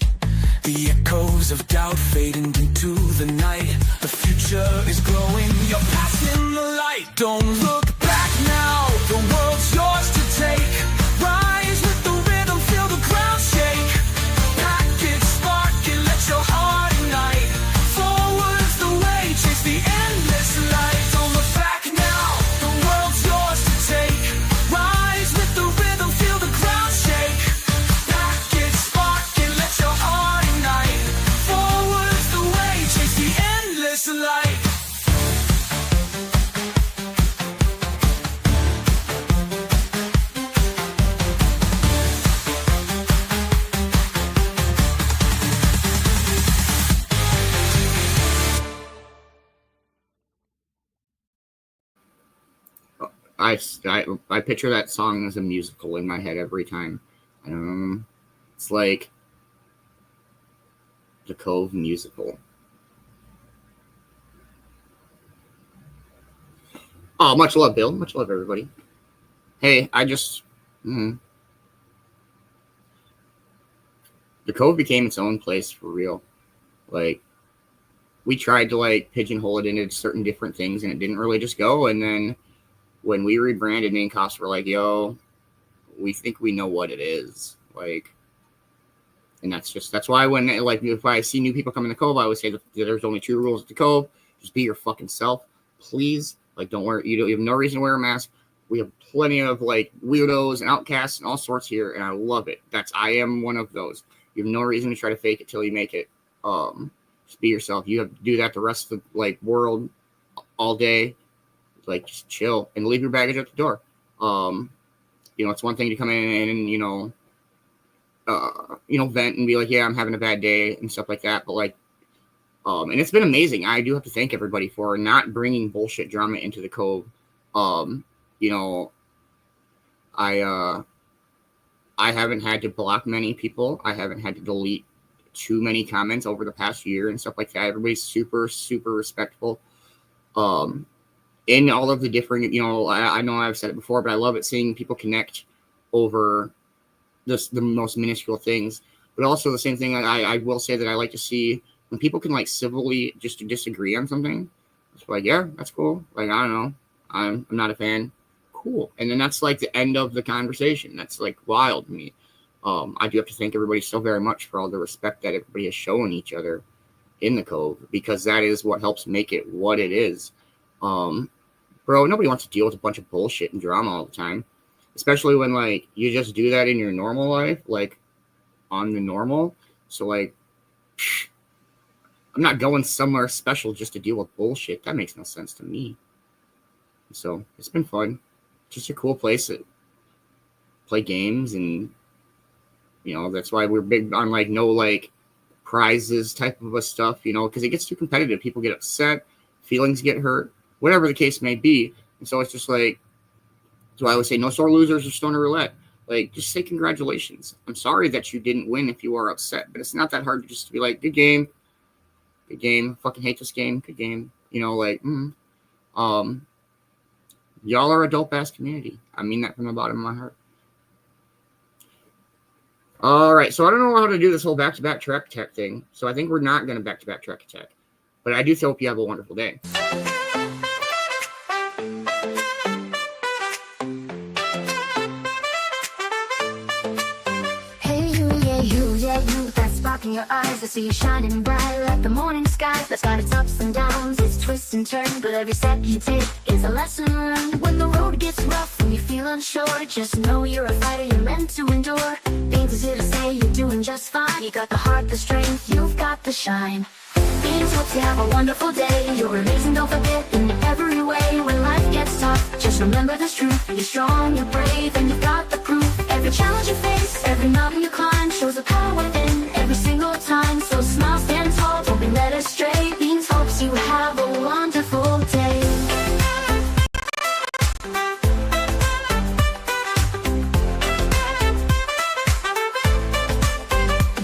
The echoes of doubt fading into the night. The future is glowing, you're passing the light. Don't look back now, the world's yours to take. Rise with the rhythm, feel the ground shake. Pack it, spark it, let your heart ignite. Forward's the way, chase the endless light. Don't look back now, the world's yours to take. Rise with the rhythm, feel the ground shake. Pack it, spark it, let your heart ignite. Forward's the way, chase the endless light. I picture that song as a musical in my head every time. It's like the Cove musical. Oh, much love, Bill. Much love, everybody. Hey, the Cove became its own place for real. Like, we tried to like pigeonhole it into certain different things, and it didn't really just go. And then when we rebranded, me and Cops were like, yo, we think we know what it is. Like, and that's why when, like, if I see new people come in the Cove, I always say that there's only 2 rules at the Cove. Just be your fucking self, please. Like, you have no reason to wear a mask. We have plenty of, like, weirdos and outcasts and all sorts here, and I love it. I am one of those. You have no reason to try to fake it till you make it. Just be yourself. You have to do that the rest of the, like, world all day. Like, just chill and leave your baggage at the door. It's one thing to come in and, vent and be like, yeah, I'm having a bad day and stuff like that. But like, and it's been amazing. I do have to thank everybody for not bringing bullshit drama into the Cove. I haven't had to block many people. I haven't had to delete too many comments over the past year and stuff like that. Everybody's super, super respectful. In all of the different, I know I've said it before, but I love it seeing people connect over the most minuscule things. But also the same thing, I will say that I like to see when people can like civilly just disagree on something. It's like, yeah, that's cool. Like, I don't know, I'm not a fan. Cool. And then that's like the end of the conversation. That's like wild to me. I do have to thank everybody so very much for all the respect that everybody has shown each other in the Cove, because that is what helps make it what it is. Bro, nobody wants to deal with a bunch of bullshit and drama all the time, especially when like you just do that in your normal life, like on the normal. So like, I'm not going somewhere special just to deal with bullshit. That makes no sense to me. So it's been fun. Just a cool place to play games, and that's why we're big on like no like prizes type of stuff, because it gets too competitive. People get upset, feelings get hurt, whatever the case may be. And so it's just like, so I always say no sore losers or stoner roulette. Like, just say congratulations. I'm sorry that you didn't win if you are upset, but it's not that hard just to be like, good game. Fucking hate this game. Good game. Y'all are a dope ass community. I mean that from the bottom of my heart. All right. So I don't know how to do this whole back-to-back track attack thing. So I think we're not going to back-to-back track attack, but I do hope you have a wonderful day. In your eyes, I see you shining bright like the morning skies. That's got its ups and downs, its twists and turns, but every step you take is a lesson learned. When the road gets rough and you feel unsure, just know you're a fighter, you're meant to endure. Beanz is here to say you're doing just fine. You got the heart, the strength, you've got the shine. Beanz hopes you have a wonderful day. You're amazing, don't forget, in every way. When life gets tough, just remember this truth. You're strong, you're brave, and you've got the proof. Every challenge you face, every mountain you climb, shows the power within every single time. So smile, stand tall, don't be led astray. Beanz hopes you have a wonderful day.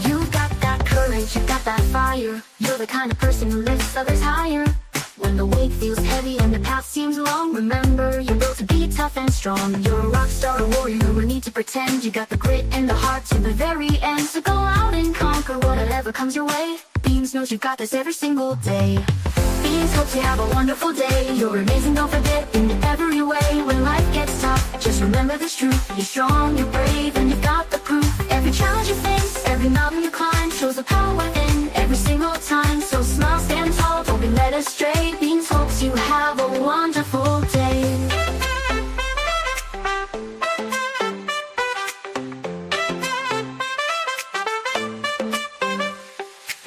You got that courage, you got that fire. You're the kind of person who lifts others higher. When the weight feels heavy and the path seems long, remember you're built to be tough and strong. You're a rock star, a warrior, no need to pretend. You got the grit and the heart to the very end. So go out and conquer. conquer whatever comes your way. Beanz knows you've got this every single day. Beanz hopes you have a wonderful day. You're amazing, don't forget, in every way. When life gets tough, just remember this truth. You're strong, you're brave, and you've got the proof. Every challenge you face, every mountain you climb, shows the power within every single time. So smile, stand tall, don't be led astray. Beanz hopes you have a wonderful day.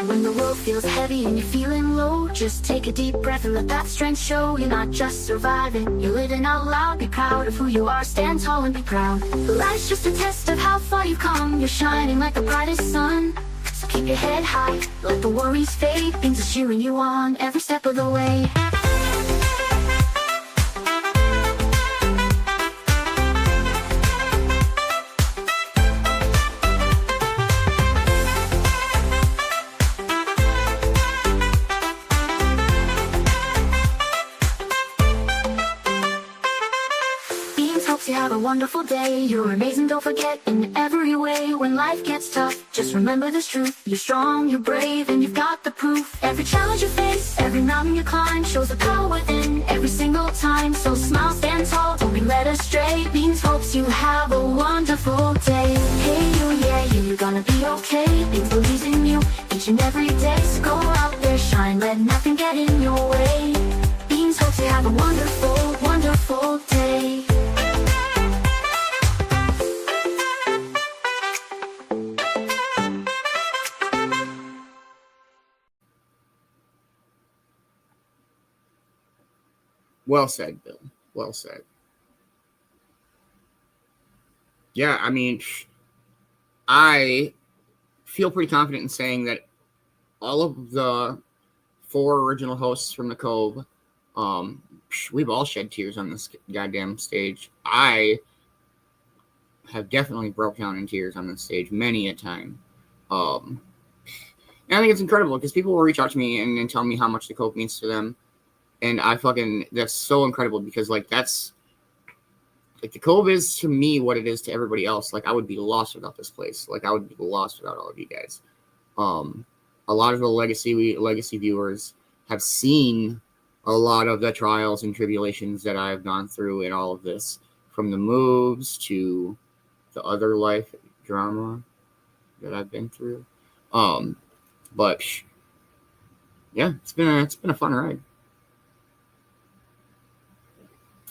When the world feels heavy and you're feeling low, just take a deep breath and let that strength show. You're not just surviving, you're living out loud. Be proud of who you are, stand tall and be proud. Life's just a test of how far you've come. You're shining like the brightest sun. So keep your head high, let the worries fade. Beanz is cheering you on every step of the way. You have a wonderful day. You're amazing, don't forget, in every way. When life gets tough, just remember this truth. You're strong, you're brave, and you've got the proof. Every challenge you face, every mountain you climb, shows the power within every single time. So smile, stand tall, don't be led astray. Beanz hopes you have a wonderful day. Hey you, yeah, you're gonna be okay. Beanz believes in you each and every day. So go out there, shine, let nothing get in your way. Beanz hopes you have a wonderful, wonderful day. Well said, Bill. Well said. Yeah, I mean, I feel pretty confident in saying that all of the 4 original hosts from the Cove, we've all shed tears on this goddamn stage. I have definitely broke down in tears on this stage many a time. And I think it's incredible because people will reach out to me and tell me how much the Cove means to them. And that's so incredible because, like, that's, like, the Cove is to me what it is to everybody else. Like, I would be lost without this place. Like, I would be lost without all of you guys. A lot of the legacy viewers have seen a lot of the trials and tribulations that I've gone through in all of this, from the moves to the other life drama that I've been through. But yeah, it's been a fun ride.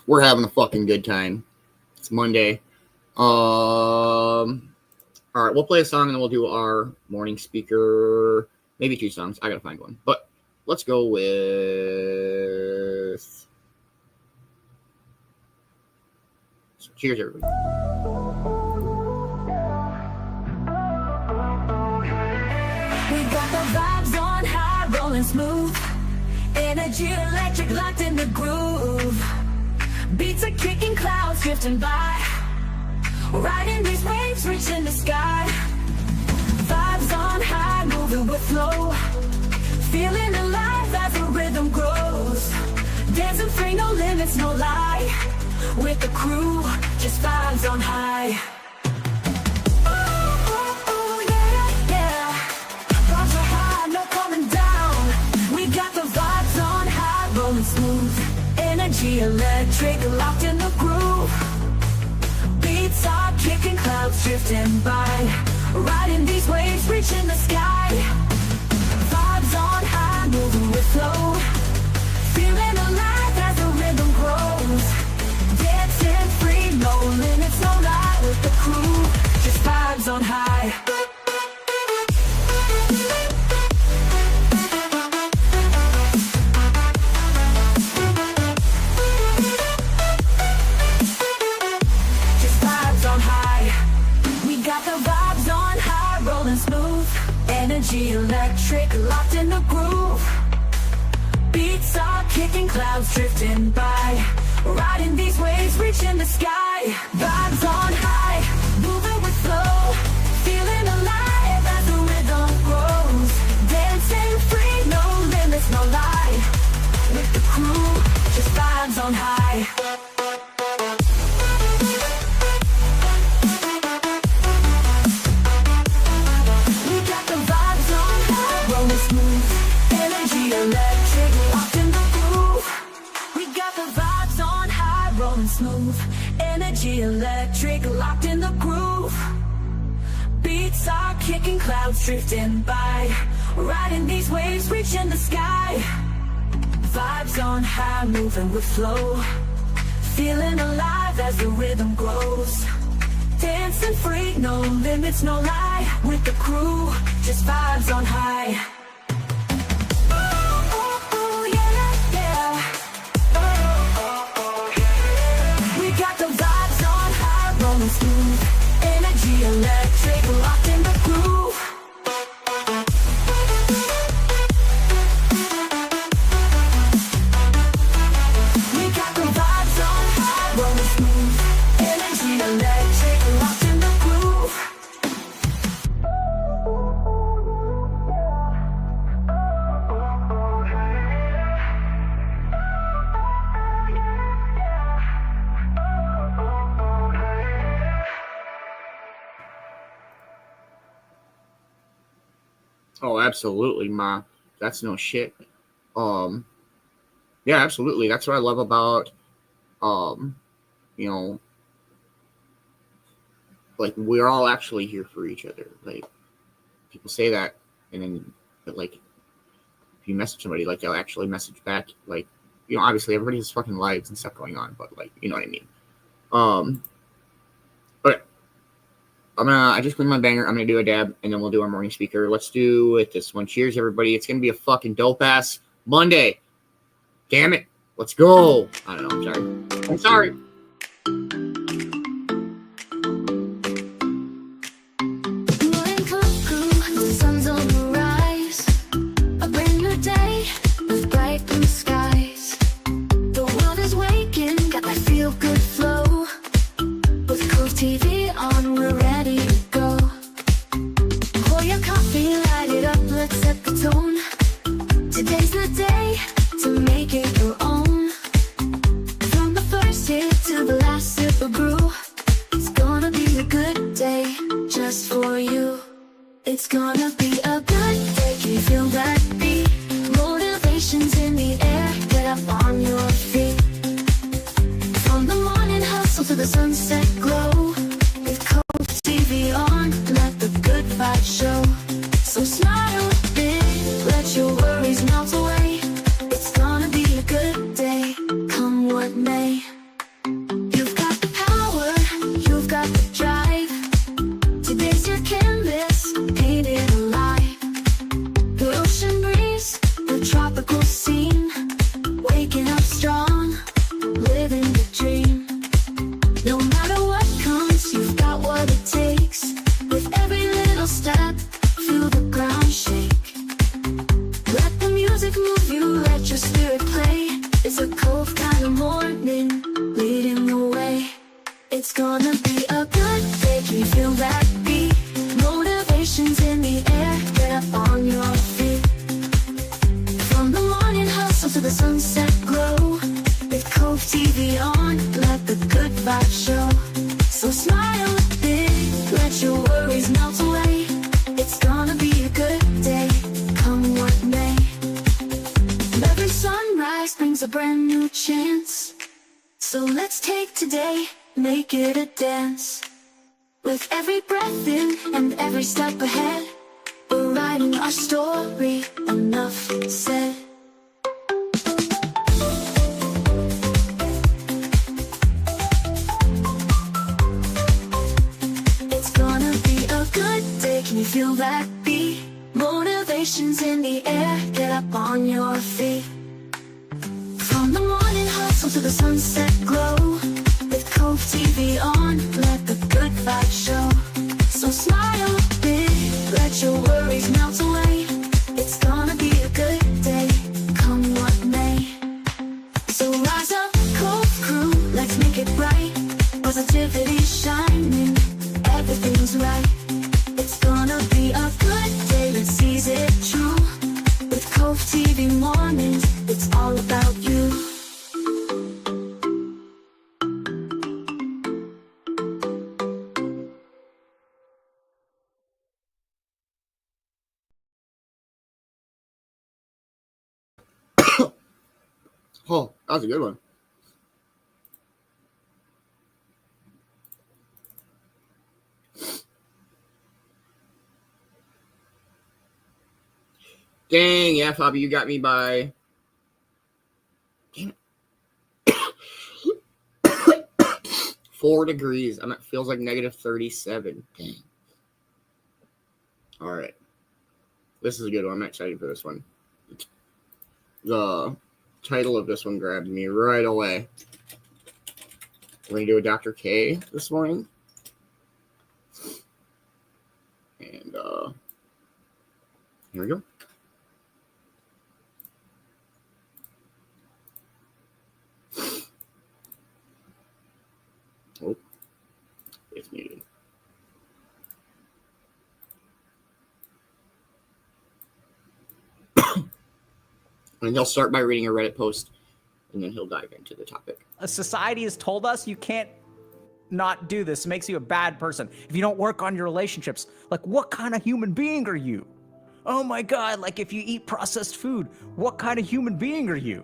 We're having a fucking good time. It's Monday. All right, we'll play a song and then we'll do our morning speaker. Maybe 2 songs. I gotta find one. But let's go with... So, cheers, everybody. We got the vibes on high, rolling smooth. Energy electric, locked in the groove. Beats are kicking, clouds drifting by. Riding these waves, reaching the sky. Vibes on high, moving with flow. Feeling alive as the rhythm grows. Dancing free, no limits, no lie. With the crew, just vibes on high. Oh, yeah, yeah. Vibes are high, no coming down. We got the vibes on high, rolling smooth. Energy electric, locked in the groove. Beats are kicking, clouds drifting by. Riding these waves, reaching the sky. Vibes on high, moving with flow. Feeling alive as the rhythm grows. Dancing free, no limits, no lie. With the crew, just vibes on high. Energy electric, locked in the groove. Beats are kicking, clouds drifting by. Riding these waves, reaching the sky. Vibes on high, moving with flow. Feeling alive as the rhythm grows. Dancing free, no limits, no lie. With the crew, just vibes on high. We got the vibe smooth. Energy electric, locked in the groove. Beats are kicking, clouds drifting by. Riding these waves, reaching the sky. Vibes on high, moving with flow. Feeling alive as the rhythm grows. Dancing free, no limits, no lie. With the crew, just vibes on high. Oh, yeah, yeah. We got the vibes on high, rolling smooth. Energy electric, locked in the groove. We got the vibes on high, rolling smooth. Energy electric, locked in the groove. Oh, absolutely, Ma. That's no shit. Yeah, absolutely. That's what I love about, you know, like, we're all actually here for each other. Like, people say that, and then, but, like, if you message somebody, like, they'll actually message back. Like, you know, obviously everybody has fucking lives and stuff going on, but, like, you know what I mean. But I just cleaned my banger. I'm gonna do a dab, and then we'll do our morning speaker. Let's do it this one. Cheers, everybody. It's gonna be a fucking dope ass Monday. Damn it. Let's go. I don't know. I'm sorry. Morning Cove Crew, the sun's on the rise. A brand new day with bright blue skies. The world is waking, got that feel good flow. With Cove-TV on, we're ready to go. Pour your coffee, light it up, let's set the tone. Today's the day to make it your own. From the first hit to the last sip of brew, it's gonna be a good day just for you. It's gonna be a good day, can you feel that beat? Motivation's in the air, get up on your feet. From the morning hustle to the sunset glow, with Cove-TV on, let the good vibes show. So smile big, let your worries melt away. It's gonna be a good day, come what may. You've got the power, you've got the drive. Today's your canvas, paint it alive. The ocean breeze, the tropical scene. Waking up strong, living the dream. No matter what comes, you've got what it takes. With every little step, feel the ground shake. Let the music move you, let your spirit play. It's a Cove kind of morning, leading the way. It's gonna be a good day, can you feel that beat? Motivation's in the air, get up on your feet. From the morning hustle to the sunset glow, with Cove-TV on, let the good vibes show. So smile big, let your worries melt away. It's gonna be a good day, come what may. Every sunrise brings a brand new chance. So let's take today, make it a dance. With every breath in and every step ahead, we're writing our story, enough said. It's gonna be a good day, can you feel that beat? Motivation's in the air, get up on your feet. From the morning hustle to the sunset glow, with Cove-TV on, let the good vibes show. So smile big, let your worries melt away. It's gonna be a good day, come what may. So rise up, Cove Crew, let's make it bright. Positivity shining, everything's right. It's gonna be a good day, let's seize it true. With Cove-TV mornings, it's all about you. Oh, that was a good one. Dang, yeah, Bobby, you got me by... Damn it. 4 degrees. It feels like negative 37. Dang. All right. This is a good one. I'm excited for this one. The title of this one grabbed me right away. We're going to do a Dr. K this morning. And here we go. Oh, it's muted. And he'll start by reading a Reddit post, and then he'll dive into the topic. A society has told us you can't not do this. It makes you a bad person. If you don't work on your relationships, like, what kind of human being are you? Oh my God, like, if you eat processed food, what kind of human being are you?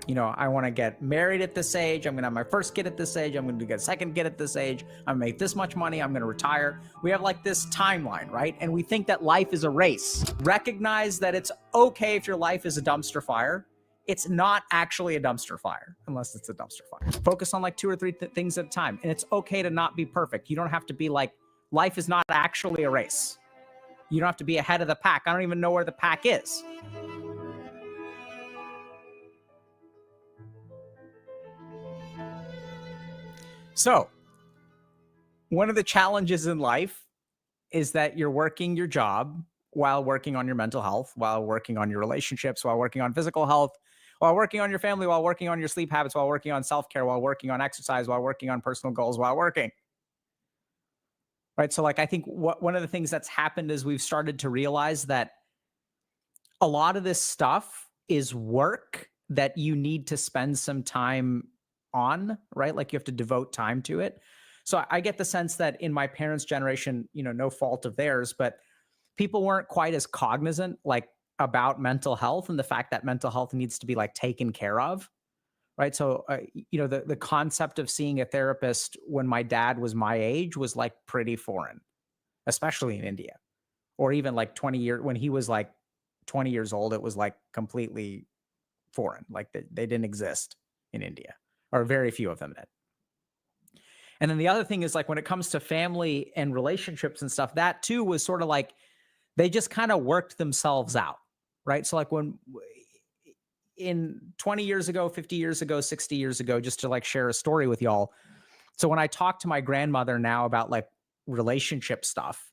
You know, I want to get married at this age. I'm going to have my first kid at this age. I'm going to get a second kid at this age. I'm going to make this much money. I'm going to retire. We have like this timeline, right? And we think that life is a race. Recognize that it's okay if your life is a dumpster fire. It's not actually a dumpster fire, unless it's a dumpster fire. Focus on like 2 or 3 things at a time. And it's okay to not be perfect. You don't have to be like, life is not actually a race. You don't have to be ahead of the pack. I don't even know where the pack is. So, one of the challenges in life is that you're working your job while working on your mental health, while working on your relationships, while working on physical health, while working on your family, while working on your sleep habits, while working on self-care, while working on exercise, while working on personal goals, while working. Right? So like, I think one of the things that's happened is we've started to realize that a lot of this stuff is work that you need to spend some time on, right? Like you have to devote time to it. So I get the sense that in my parents' generation, you know, no fault of theirs, but people weren't quite as cognizant like about mental health and the fact that mental health needs to be like taken care of, right? So, you know, the concept of seeing a therapist when my dad was my age was like pretty foreign, especially in India, or even like 20 years, when he was like 20 years old, it was like completely foreign. Like they didn't exist in India, or very few of them did. And then the other thing is like when it comes to family and relationships and stuff, that too was sort of like, they just kind of worked themselves out, right? So like when in 20 years ago, 50 years ago, 60 years ago, just to like share a story with y'all. So when I talk to my grandmother now about like relationship stuff,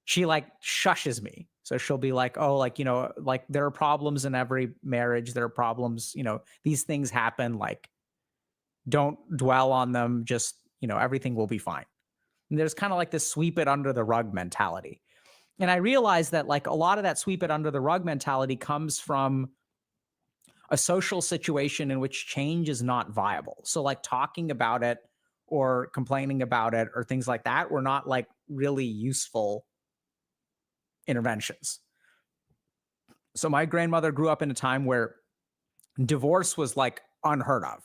she like shushes me. So she'll be like, oh, like, you know, like there are problems in every marriage. There are problems, you know, these things happen. Like, don't dwell on them. Just, you know, everything will be fine. And there's kind of like this sweep it under the rug mentality. And I realized that like a lot of that sweep it under the rug mentality comes from a social situation in which change is not viable. So like talking about it or complaining about it or things like that were not like really useful interventions. So my grandmother grew up in a time where divorce was like unheard of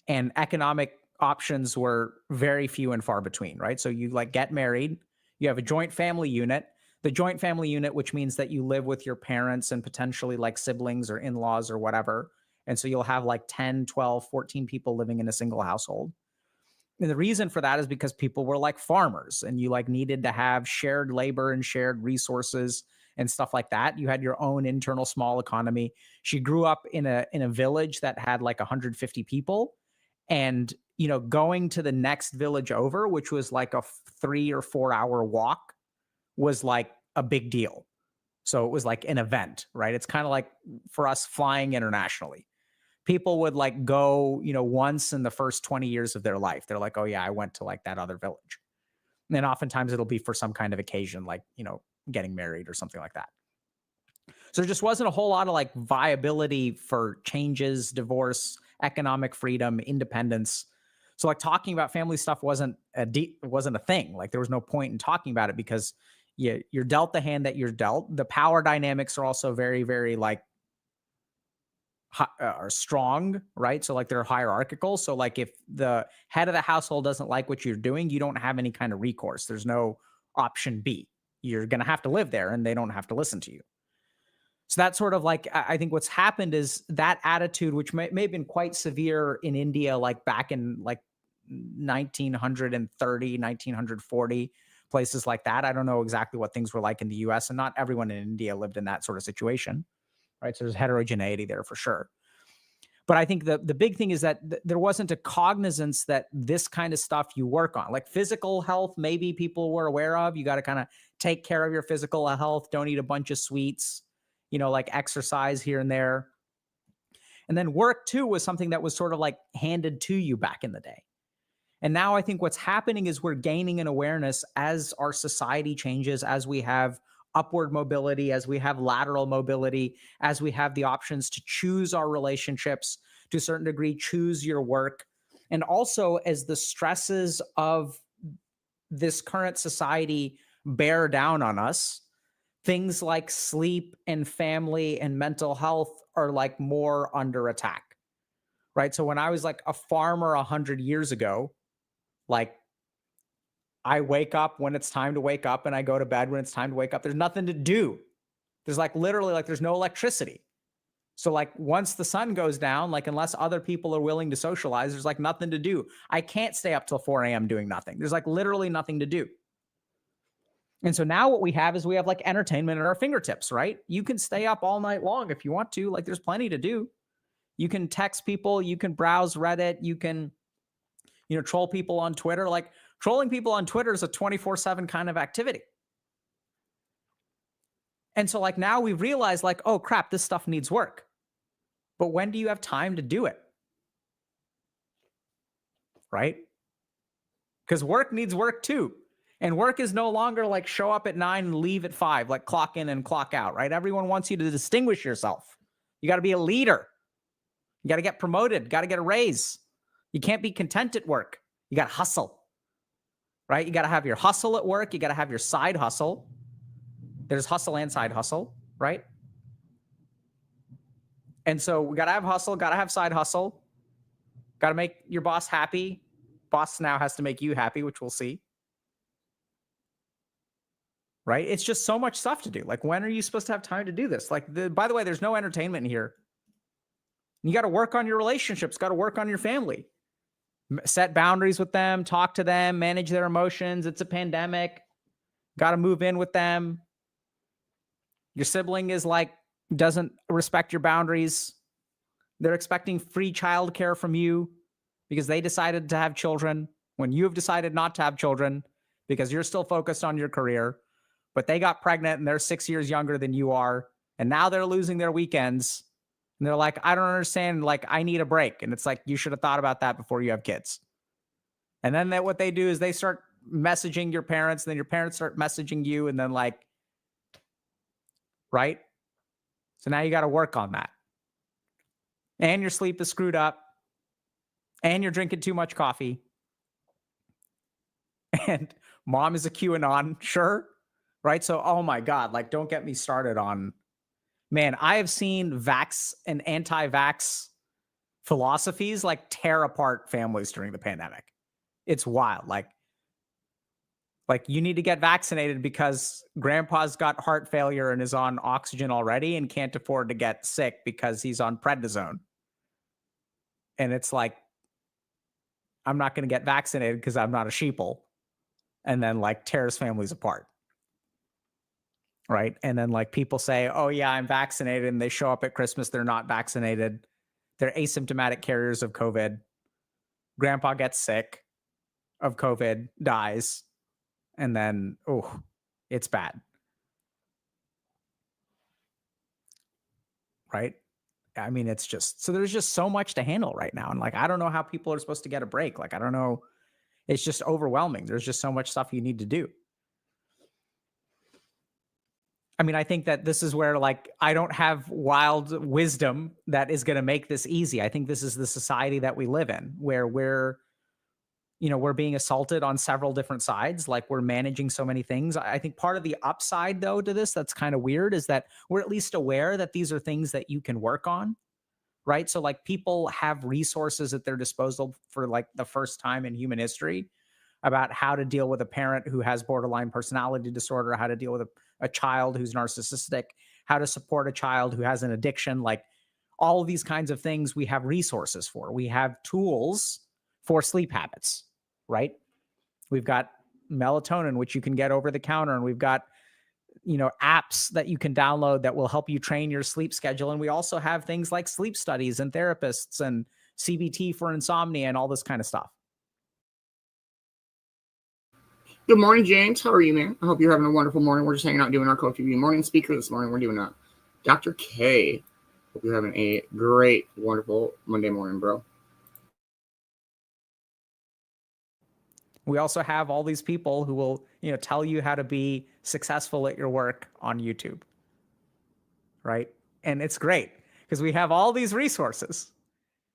and economic options were very few and far between, right? So you like get married, you have a joint family unit. The joint family unit, which means that you live with your parents and potentially like siblings or in-laws or whatever. And so you'll have like 10, 12, 14 people living in a single household. And the reason for that is because people were like farmers and you like needed to have shared labor and shared resources and stuff like that. You had your own internal small economy. She grew up in a village that had like 150 people. And, you know, going to the next village over, which was like a 3 or 4 hour walk, was like a big deal. So it was like an event, right? It's kind of like for us flying internationally. People would like go, you know, once in the first 20 years of their life. They're like, oh yeah, I went to like that other village. And then oftentimes it'll be for some kind of occasion, like, you know, getting married or something like that. So there just wasn't a whole lot of like viability for changes, divorce, economic freedom, independence. So like talking about family stuff wasn't a thing. Like there was no point in talking about it because you're dealt the hand that you're dealt. The power dynamics are also very, very like are strong, right? So like they're hierarchical. So like if the head of the household doesn't like what you're doing, you don't have any kind of recourse. There's no option B. You're going to have to live there and they don't have to listen to you. So that's sort of like, I think what's happened is that attitude, which may have been quite severe in India, like back in like 1930, 1940, places like that. I don't know exactly what things were like in the US, and not everyone in India lived in that sort of situation, right? So there's heterogeneity there for sure. But I think the big thing is that there wasn't a cognizance that this kind of stuff you work on, like physical health, maybe people were aware of. You got to kind of take care of your physical health. Don't eat a bunch of sweets, like exercise here and there. And then work too was something that was sort of like handed to you back in the day. And now I think what's happening is we're gaining an awareness as our society changes, as we have upward mobility, as we have lateral mobility, as we have the options to choose our relationships, to a certain degree, choose your work. And also as the stresses of this current society bear down on us, things like sleep and family and mental health are like more under attack, right? So when I was like a farmer 100 years ago, like I wake up when it's time to wake up and I go to bed when it's time to wake up. There's nothing to do. There's like literally like there's no electricity. So like once the sun goes down, like unless other people are willing to socialize, there's like nothing to do. I can't stay up till 4 a.m. doing nothing. There's like literally nothing to do. And so now what we have is we have like entertainment at our fingertips, right? You can stay up all night long if you want to. Like there's plenty to do. You can text people, you can browse Reddit, you can, troll people on Twitter. Like trolling people on Twitter is a 24/7 kind of activity. And so like now we realize like, oh crap, this stuff needs work. But when do you have time to do it? Right? Because work needs work too. And work is no longer like show up at 9 and leave at 5, like clock in and clock out, right? Everyone wants you to distinguish yourself. You got to be a leader. You got to get promoted, got to get a raise. You can't be content at work. You got to hustle, right? You got to have your hustle at work. You got to have your side hustle. There's hustle and side hustle, right? And so we got to have hustle, got to have side hustle, got to make your boss happy. Boss now has to make you happy, which we'll see. Right? It's just so much stuff to do. Like, when are you supposed to have time to do this? Like, by the way, there's no entertainment here. You got to work on your relationships, got to work on your family. Set boundaries with them, talk to them, manage their emotions. It's a pandemic. Got to move in with them. Your sibling is like, doesn't respect your boundaries. They're expecting free childcare from you because they decided to have children when you have decided not to have children because you're still focused on your career. But they got pregnant and they're 6 years younger than you are. And now they're losing their weekends. And they're like, I don't understand. Like, I need a break. And it's like, you should have thought about that before you have kids. And then what they do is they start messaging your parents. And then your parents start messaging you. And then like, right? So now you got to work on that. And your sleep is screwed up. And you're drinking too much coffee. And mom is a QAnon, sure. Right? So, oh my God, like, don't get me started on, man, I have seen vax and anti-vax philosophies like tear apart families during the pandemic. It's wild. Like you need to get vaccinated because grandpa's got heart failure and is on oxygen already and can't afford to get sick because he's on prednisone. And it's like, I'm not going to get vaccinated because I'm not a sheeple. And then like tears families apart. Right. And then like people say, oh yeah, I'm vaccinated. And they show up at Christmas. They're not vaccinated. They're asymptomatic carriers of COVID. Grandpa gets sick of COVID, dies. And then, oh, it's bad. Right. I mean, it's just, so there's just so much to handle right now. And like, I don't know how people are supposed to get a break. Like, I don't know. It's just overwhelming. There's just so much stuff you need to do. I mean, I think that this is where, like, I don't have wild wisdom that is going to make this easy. I think this is the society that we live in, where we're being assaulted on several different sides. Like, we're managing so many things. I think part of the upside, though, to this that's kind of weird is that we're at least aware that these are things that you can work on, right? So, like, people have resources at their disposal for, like, the first time in human history about how to deal with a parent who has borderline personality disorder, how to deal with a child who's narcissistic, how to support a child who has an addiction, like all of these kinds of things we have resources for. We have tools for sleep habits, right? We've got melatonin, which you can get over the counter, and we've got, you know, apps that you can download that will help you train your sleep schedule. And we also have things like sleep studies and therapists and CBT for insomnia and all this kind of stuff. Good morning, James. How are you, man? I hope you're having a wonderful morning. We're just hanging out doing our Cove-TV morning speaker this morning. We're doing a Dr. K. Hope you're having a great, wonderful Monday morning, bro. We also have all these people who will, you know, tell you how to be successful at your work on YouTube, right? And it's great because we have all these resources.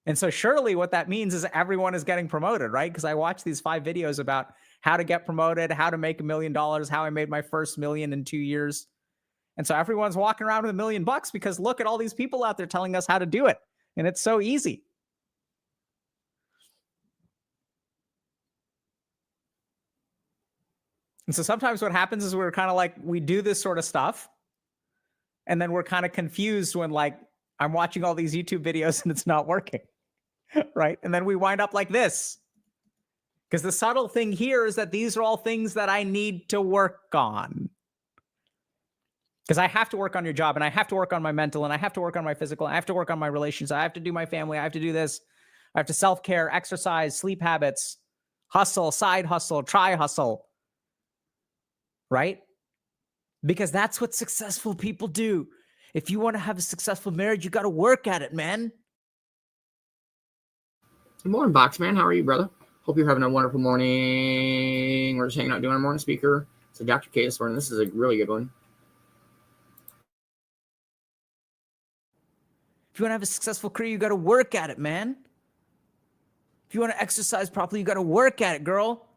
And so surely what that means is everyone is getting promoted, right? Because I watched these 5 videos about how to get promoted, how to make $1 million, how I made my first $1 million in 2 years. And so everyone's walking around with $1 million because look at all these people out there telling us how to do it. And it's so easy. And so sometimes what happens is we're kind of like, we do this sort of stuff, and then we're kind of confused when, like, I'm watching all these YouTube videos and it's not working, right? And then we wind up like this. Because the subtle thing here is that these are all things that I need to work on. Because I have to work on your job, and I have to work on my mental, and I have to work on my physical, I have to work on my relations, I have to do my family, I have to do this, I have to self-care, exercise, sleep habits, hustle, side hustle, try hustle. Right? Because that's what successful people do. If you want to have a successful marriage, you got to work at it, man. Good morning, Boxman. How are you, brother? Hope you're having a wonderful morning. We're just hanging out doing our morning speaker. So Dr. K this morning. This is a really good one. If you want to have a successful career, you got to work at it, man. If you want to exercise properly, you got to work at it, girl.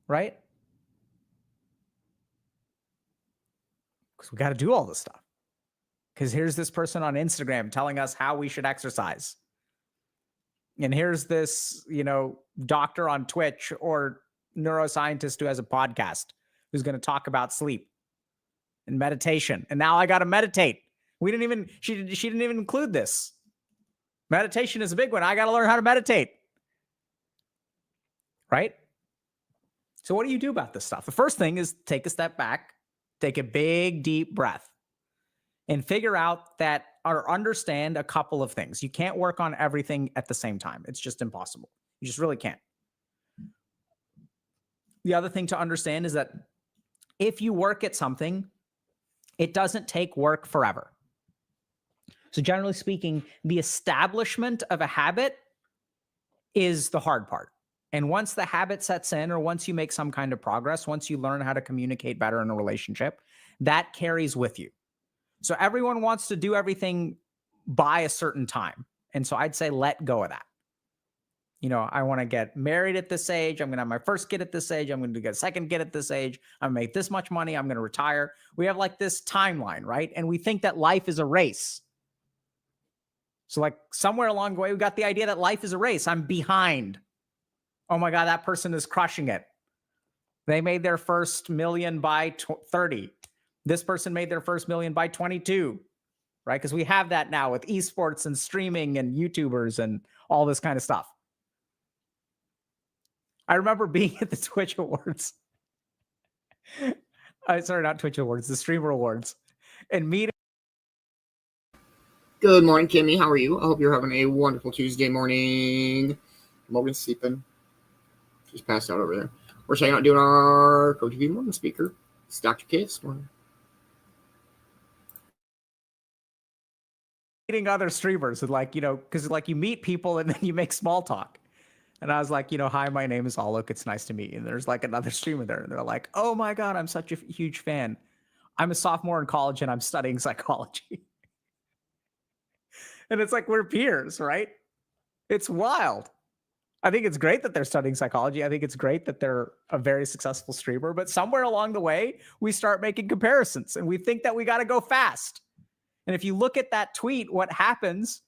Right? Because we got to do all this stuff. Because here's this person on Instagram telling us how we should exercise. And here's this, you know, doctor on Twitch or neuroscientist who has a podcast who's going to talk about sleep and meditation. And now I got to meditate. She didn't even include this. Meditation is a big one. I got to learn how to meditate. Right? So what do you do about this stuff? The first thing is take a step back. Take a big, deep breath and figure out that or understand a couple of things. You can't work on everything at the same time. It's just impossible. You just really can't. The other thing to understand is that if you work at something, it doesn't take work forever. So generally speaking, the establishment of a habit is the hard part. And once the habit sets in, or once you make some kind of progress, once you learn how to communicate better in a relationship, that carries with you. So everyone wants to do everything by a certain time. And so I'd say let go of that. You know, I want to get married at this age. I'm going to have my first kid at this age. I'm going to get a second kid at this age. I'm going to make this much money. I'm going to retire. We have like this timeline, right? And we think that life is a race. So like somewhere along the way, we got the idea that life is a race. I'm behind. Oh my God, that person is crushing it. They made their first million by 30. This person made their first million by 22, right? Because we have that now with esports and streaming and YouTubers and all this kind of stuff. I remember being at the Twitch Awards. Sorry, not Twitch Awards, the Streamer Awards. And meeting. Good morning, Kimmy. How are you? I hope you're having a wonderful Tuesday morning. Morgan's sleeping. She's passed out over there. We're hanging out doing our Cove-TV morning speaker. It's Dr. K this morning. Meeting other streamers and like, you know, because like you meet people and then you make small talk. And I was like, you know, hi, my name is Alok. It's nice to meet you. And there's like another streamer there. And they're like, oh my God, I'm such a huge fan. I'm a sophomore in college and I'm studying psychology. And it's like, we're peers, right? It's wild. I think it's great that they're studying psychology. I think it's great that they're a very successful streamer. But somewhere along the way, we start making comparisons and we think that we got to go fast. And if you look at that tweet, what happens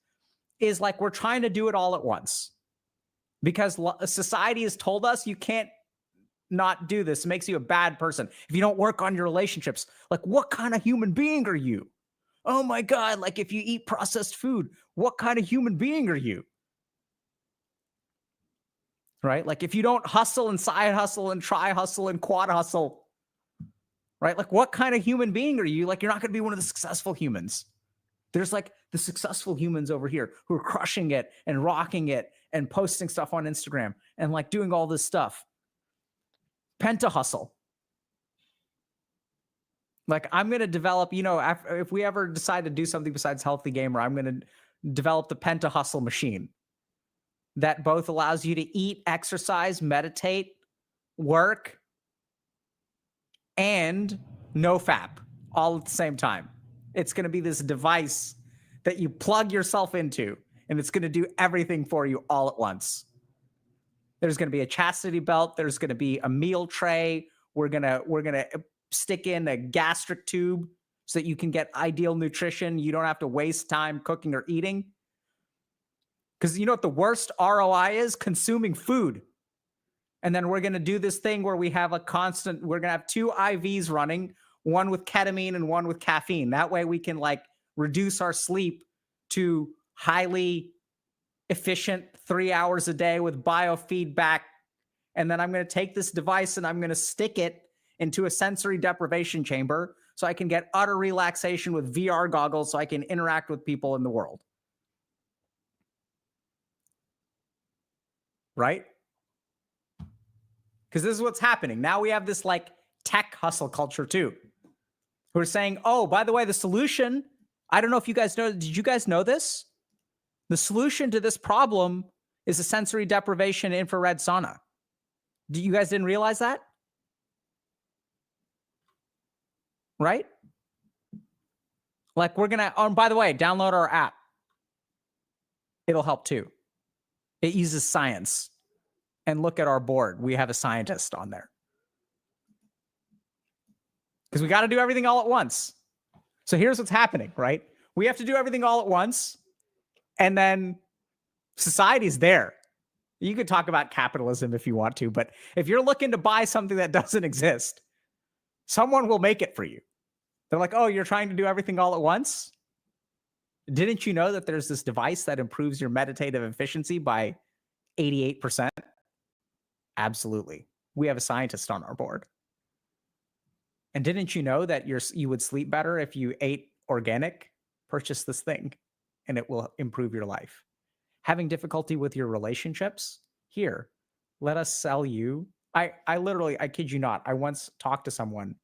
is like we're trying to do it all at once. Because society has told us you can't not do this. It makes you a bad person. If you don't work on your relationships, like, what kind of human being are you? Oh my God, like if you eat processed food, what kind of human being are you? Right? Like if you don't hustle and side hustle and try hustle and quad hustle, right? Like what kind of human being are you? Like you're not going to be one of the successful humans. There's like the successful humans over here who are crushing it and rocking it and posting stuff on Instagram and like doing all this stuff. Penta hustle. Like I'm going to develop, you know, if we ever decide to do something besides Healthy Gamer, I'm going to develop the Penta hustle machine that both allows you to eat, exercise, meditate, work, and no fap all at the same time. It's going to be this device that you plug yourself into, and it's going to do everything for you all at once. There's going to be a chastity belt. There's going to be a meal tray. We're going to stick in a gastric tube so that you can get ideal nutrition. You don't have to waste time cooking or eating. Because you know what the worst ROI is? Consuming food. And then we're going to do this thing where we have we're going to have 2 IVs running, one with ketamine and one with caffeine. That way we can like reduce our sleep to highly efficient 3 hours a day with biofeedback. And then I'm going to take this device and I'm going to stick it into a sensory deprivation chamber so I can get utter relaxation with VR goggles so I can interact with people in the world. Right? Because this is what's happening. Now we have this like tech hustle culture too. Who are saying, oh, by the way, the solution, I don't know if you guys know, did you guys know this? The solution to this problem is a sensory deprivation infrared sauna. You guys didn't realize that? Right? Like we're going to, by the way, download our app. It'll help too. It uses science. And look at our board. We have a scientist on there. Because we got to do everything all at once. So here's what's happening, right? We have to do everything all at once. And then society's there. You could talk about capitalism if you want to, but if you're looking to buy something that doesn't exist, someone will make it for you. They're like, oh, you're trying to do everything all at once? Didn't you know that there's this device that improves your meditative efficiency by 88%? Absolutely. We have a scientist on our board. And didn't you know that you would sleep better if you ate organic? Purchase this thing and it will improve your life. Having difficulty with your relationships? Here, let us sell you. I kid you not, I once talked to someone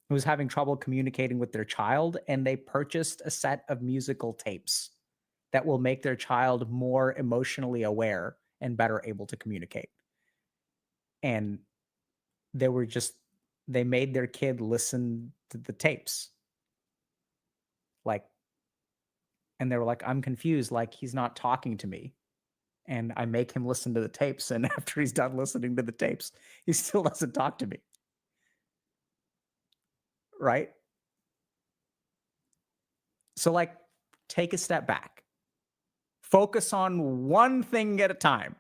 who was having trouble communicating with their child, and they purchased a set of musical tapes that will make their child more emotionally aware and better able to communicate. And they made their kid listen to the tapes. And they were like, I'm confused, like he's not talking to me. And I make him listen to the tapes, and after he's done listening to the tapes, he still doesn't talk to me. Right? So like, take a step back. Focus on one thing at a time.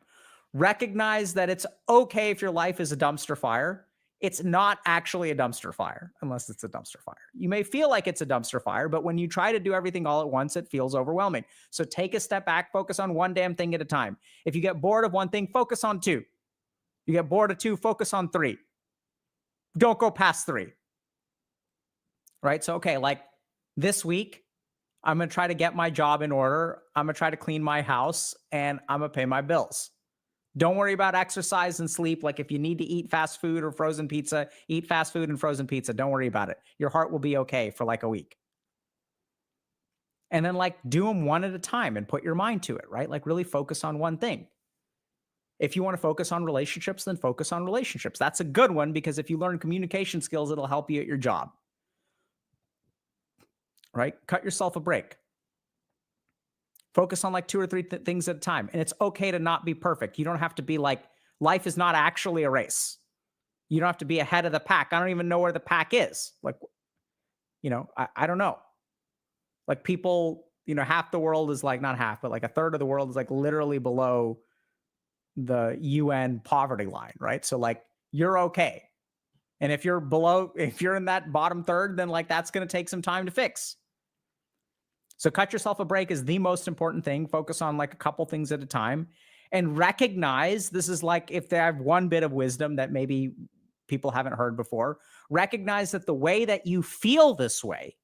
Recognize that it's okay if your life is a dumpster fire. It's not actually a dumpster fire unless it's a dumpster fire. You may feel like it's a dumpster fire, but when you try to do everything all at once, it feels overwhelming. So take a step back, focus on one damn thing at a time. If you get bored of one thing, focus on 2. You get bored of 2, focus on 3. Don't go past 3. Right? So, okay, like this week, I'm going to try to get my job in order. I'm going to try to clean my house, and I'm going to pay my bills. Don't worry about exercise and sleep. Like if you need to eat fast food or frozen pizza, eat fast food and frozen pizza. Don't worry about it. Your heart will be okay for like a week. And then like do them one at a time and put your mind to it, right? Like really focus on one thing. If you want to focus on relationships, then focus on relationships. That's a good one because if you learn communication skills, it'll help you at your job. Right? Cut yourself a break. Focus on like 2 or 3 things at a time. And it's okay to not be perfect. You don't have to be like, life is not actually a race. You don't have to be ahead of the pack. I don't even know where the pack is. Like, I don't know. Like people, half the world is like, not half, but like a third of the world is like literally below the UN poverty line, right? So like you're okay. And if you're in that bottom third, then like that's going to take some time to fix. So cut yourself a break is the most important thing. Focus on like a couple things at a time and recognize this is like if they have one bit of wisdom that maybe people haven't heard before, recognize that the way that you feel this way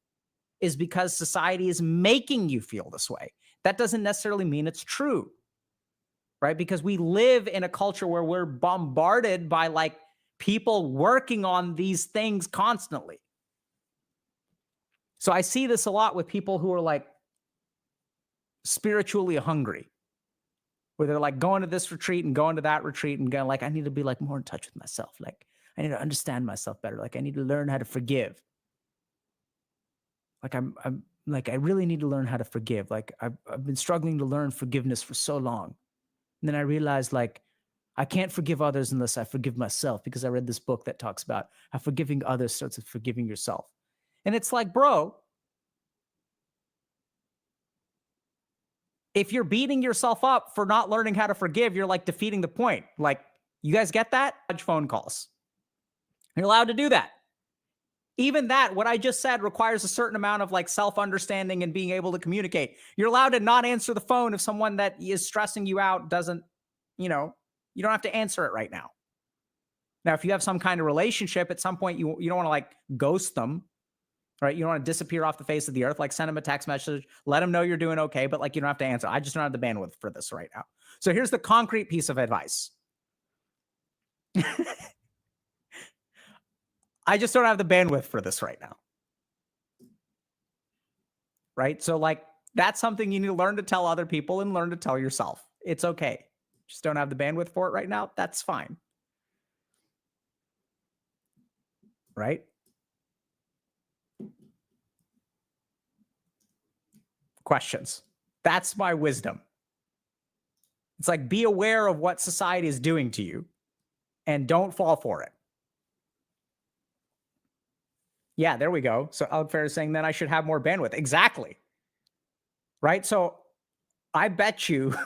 is because society is making you feel this way. That doesn't necessarily mean it's true, right? Because we live in a culture where we're bombarded by like people working on these things constantly. So I see this a lot with people who are like spiritually hungry, where they're like going to this retreat and going to that retreat and going like, I need to be like more in touch with myself. Like I need to understand myself better. Like I need to learn how to forgive. Like I'm like, I really need to learn how to forgive. Like I've been struggling to learn forgiveness for so long. And then I realized like, I can't forgive others unless I forgive myself, because I read this book that talks about how forgiving others starts with forgiving yourself. And it's like, bro, if you're beating yourself up for not learning how to forgive, you're like defeating the point. Like, you guys get that? Phone calls. You're allowed to do that. Even that, what I just said, requires a certain amount of like self-understanding and being able to communicate. You're allowed to not answer the phone if someone that is stressing you out doesn't, you don't have to answer it right now. Now, if you have some kind of relationship, at some point you don't want to like ghost them. Right? You don't want to disappear off the face of the earth. Like send them a text message, let them know you're doing okay, but like you don't have to answer. I just don't have the bandwidth for this right now. So here's the concrete piece of advice. I just don't have the bandwidth for this right now. Right? So like that's something you need to learn to tell other people and learn to tell yourself. It's okay. Just don't have the bandwidth for it right now. That's fine. Right? Questions. That's my wisdom. It's like, be aware of what society is doing to you and don't fall for it. Yeah, there we go. So Alec Fair is saying then I should have more bandwidth. Exactly. Right? So I bet you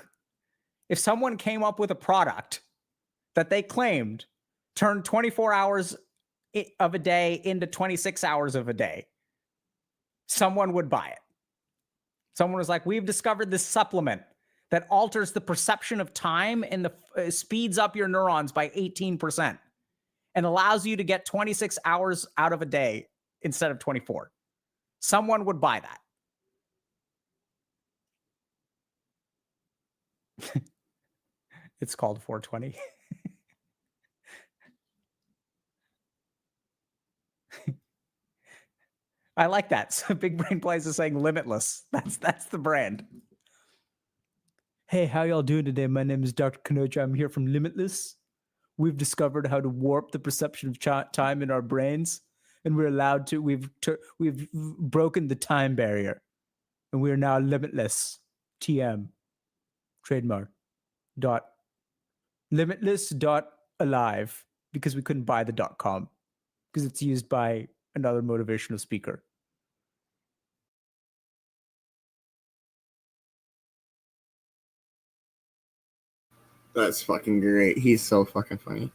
if someone came up with a product that they claimed turned 24 hours of a day into 26 hours of a day, someone would buy it. Someone was like, we've discovered this supplement that alters the perception of time and speeds up your neurons by 18% and allows you to get 26 hours out of a day instead of 24. Someone would buy that. It's called 420. I like that. So Big Brain Plays is saying limitless. That's the brand. Hey, how y'all doing today? My name is Dr. Kanocha. I'm here from Limitless. We've discovered how to warp the perception of time in our brains, and we're allowed to. We've broken the time barrier, and we are now limitless. TM trademark limitless.alive, because we couldn't buy the .com because it's used by another motivational speaker. That's fucking great. He's so fucking funny.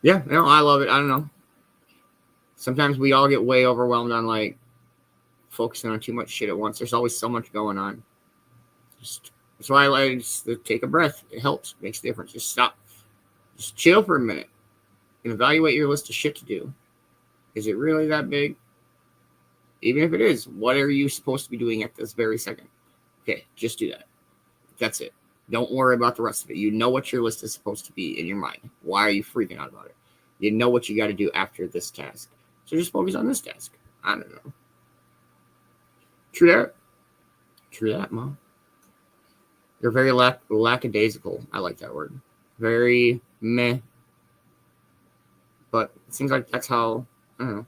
Yeah, no, I love it. I don't know. Sometimes we all get way overwhelmed on like focusing on too much shit at once. There's always so much going on. That's why I like just to take a breath. It helps. It makes a difference. Just stop. Just chill for a minute and evaluate your list of shit to do. Is it really that big? Even if it is, what are you supposed to be doing at this very second? Okay, just do that. That's it. Don't worry about the rest of it. You know what your list is supposed to be in your mind. Why are you freaking out about it? You know what you got to do after this task. So just focus on this task. I don't know. True that. True that, Mom. You're very lackadaisical. I like that word. Very meh. But it seems like that's how, I don't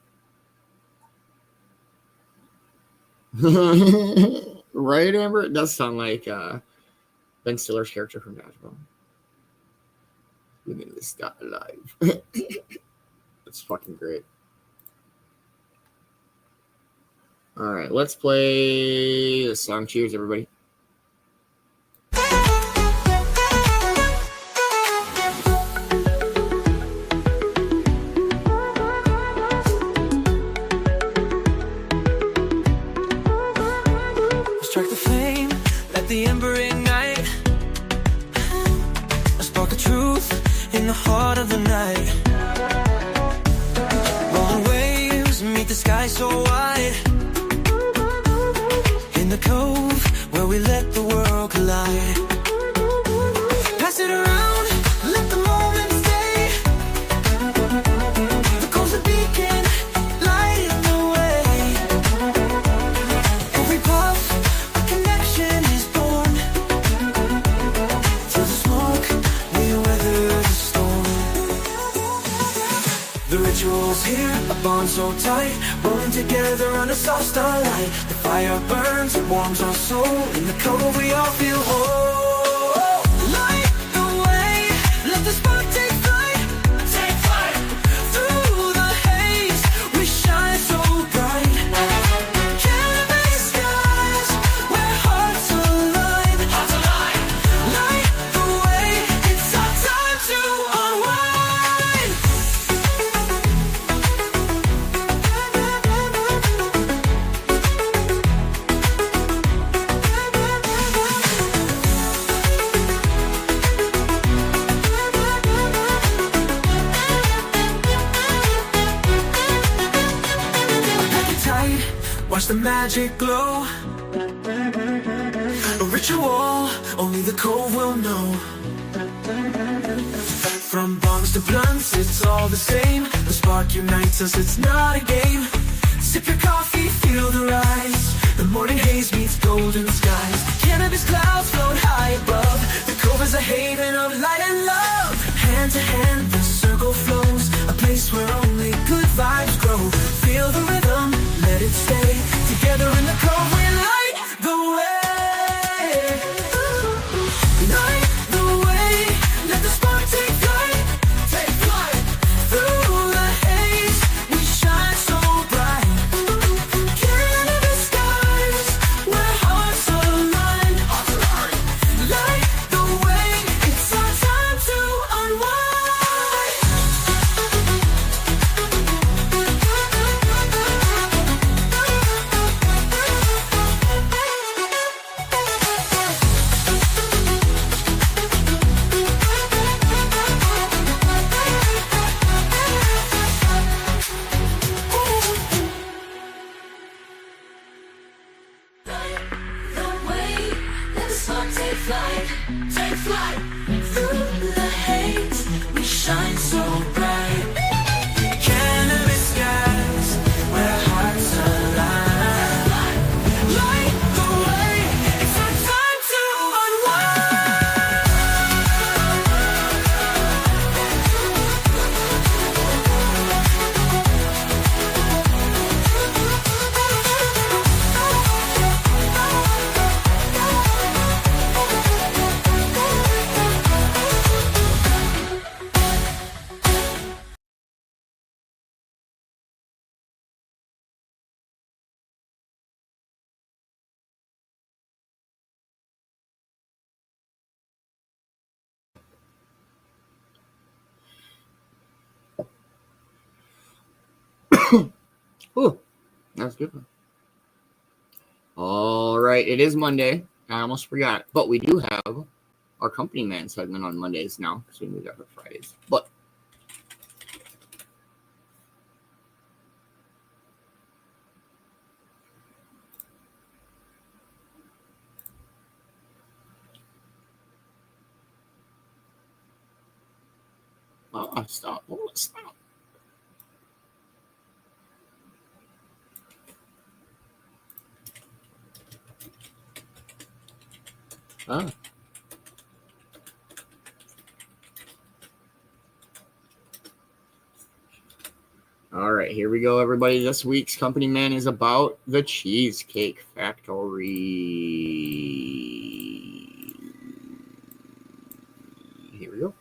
know. Right, Amber? It does sound like Ben Stiller's character from Dodgeball. Limitless alive. That's fucking great. All right, let's play the song. Cheers, everybody. Spark the flame, let the ember ignite. A spark of truth in the heart of the night. Rolling waves meet the sky so wide. In the cove where we let the world collide. Pass it around, let the moment stay. The cove's a beacon, lighting the way. Every puff, a connection is born. Till the smoke, we weather the storm. The ritual's here, a bond so tight. Rolling together under soft starlight. The fire burns, it warms our soul. In the cove we all feel whole. Light the way, let the spark take flight. Take flight. Through the haze, we shine so bright. Cannabis skies, where hearts align. Hearts align. Light the way, it's our time to unwind. Pack it tight, watch the magic glow. A ritual, only the cove will know. From bongs to blunts, it's all the same. The spark unites us, it's not a game. Sip your coffee, feel the rise. The morning haze meets golden skies. Cannabis clouds float high above. The cove is a haven of light and love. Hand to hand, the circle flows. A place where only good vibes grow. Feel the rhythm, let it stay. Together in the cove, we light the way. Light the way, let the spark take flight. Take flight. Through the haze, we shine so bright. Cannabis skies, where hearts align. Light the way, it's our time to unwind. The way, let the spark take flight. Take flight. Through the haze, we shine so bright. Cannabis skies, where hearts align. Light the way, it's our time to Ooh, that's good. All right, it is Monday. I almost forgot, but we do have our company man segment on Mondays now, because we moved out for Fridays. But stop. Oh, stop. Ah. All right, here we go, everybody. This week's company man is about the Cheesecake Factory. Here we go.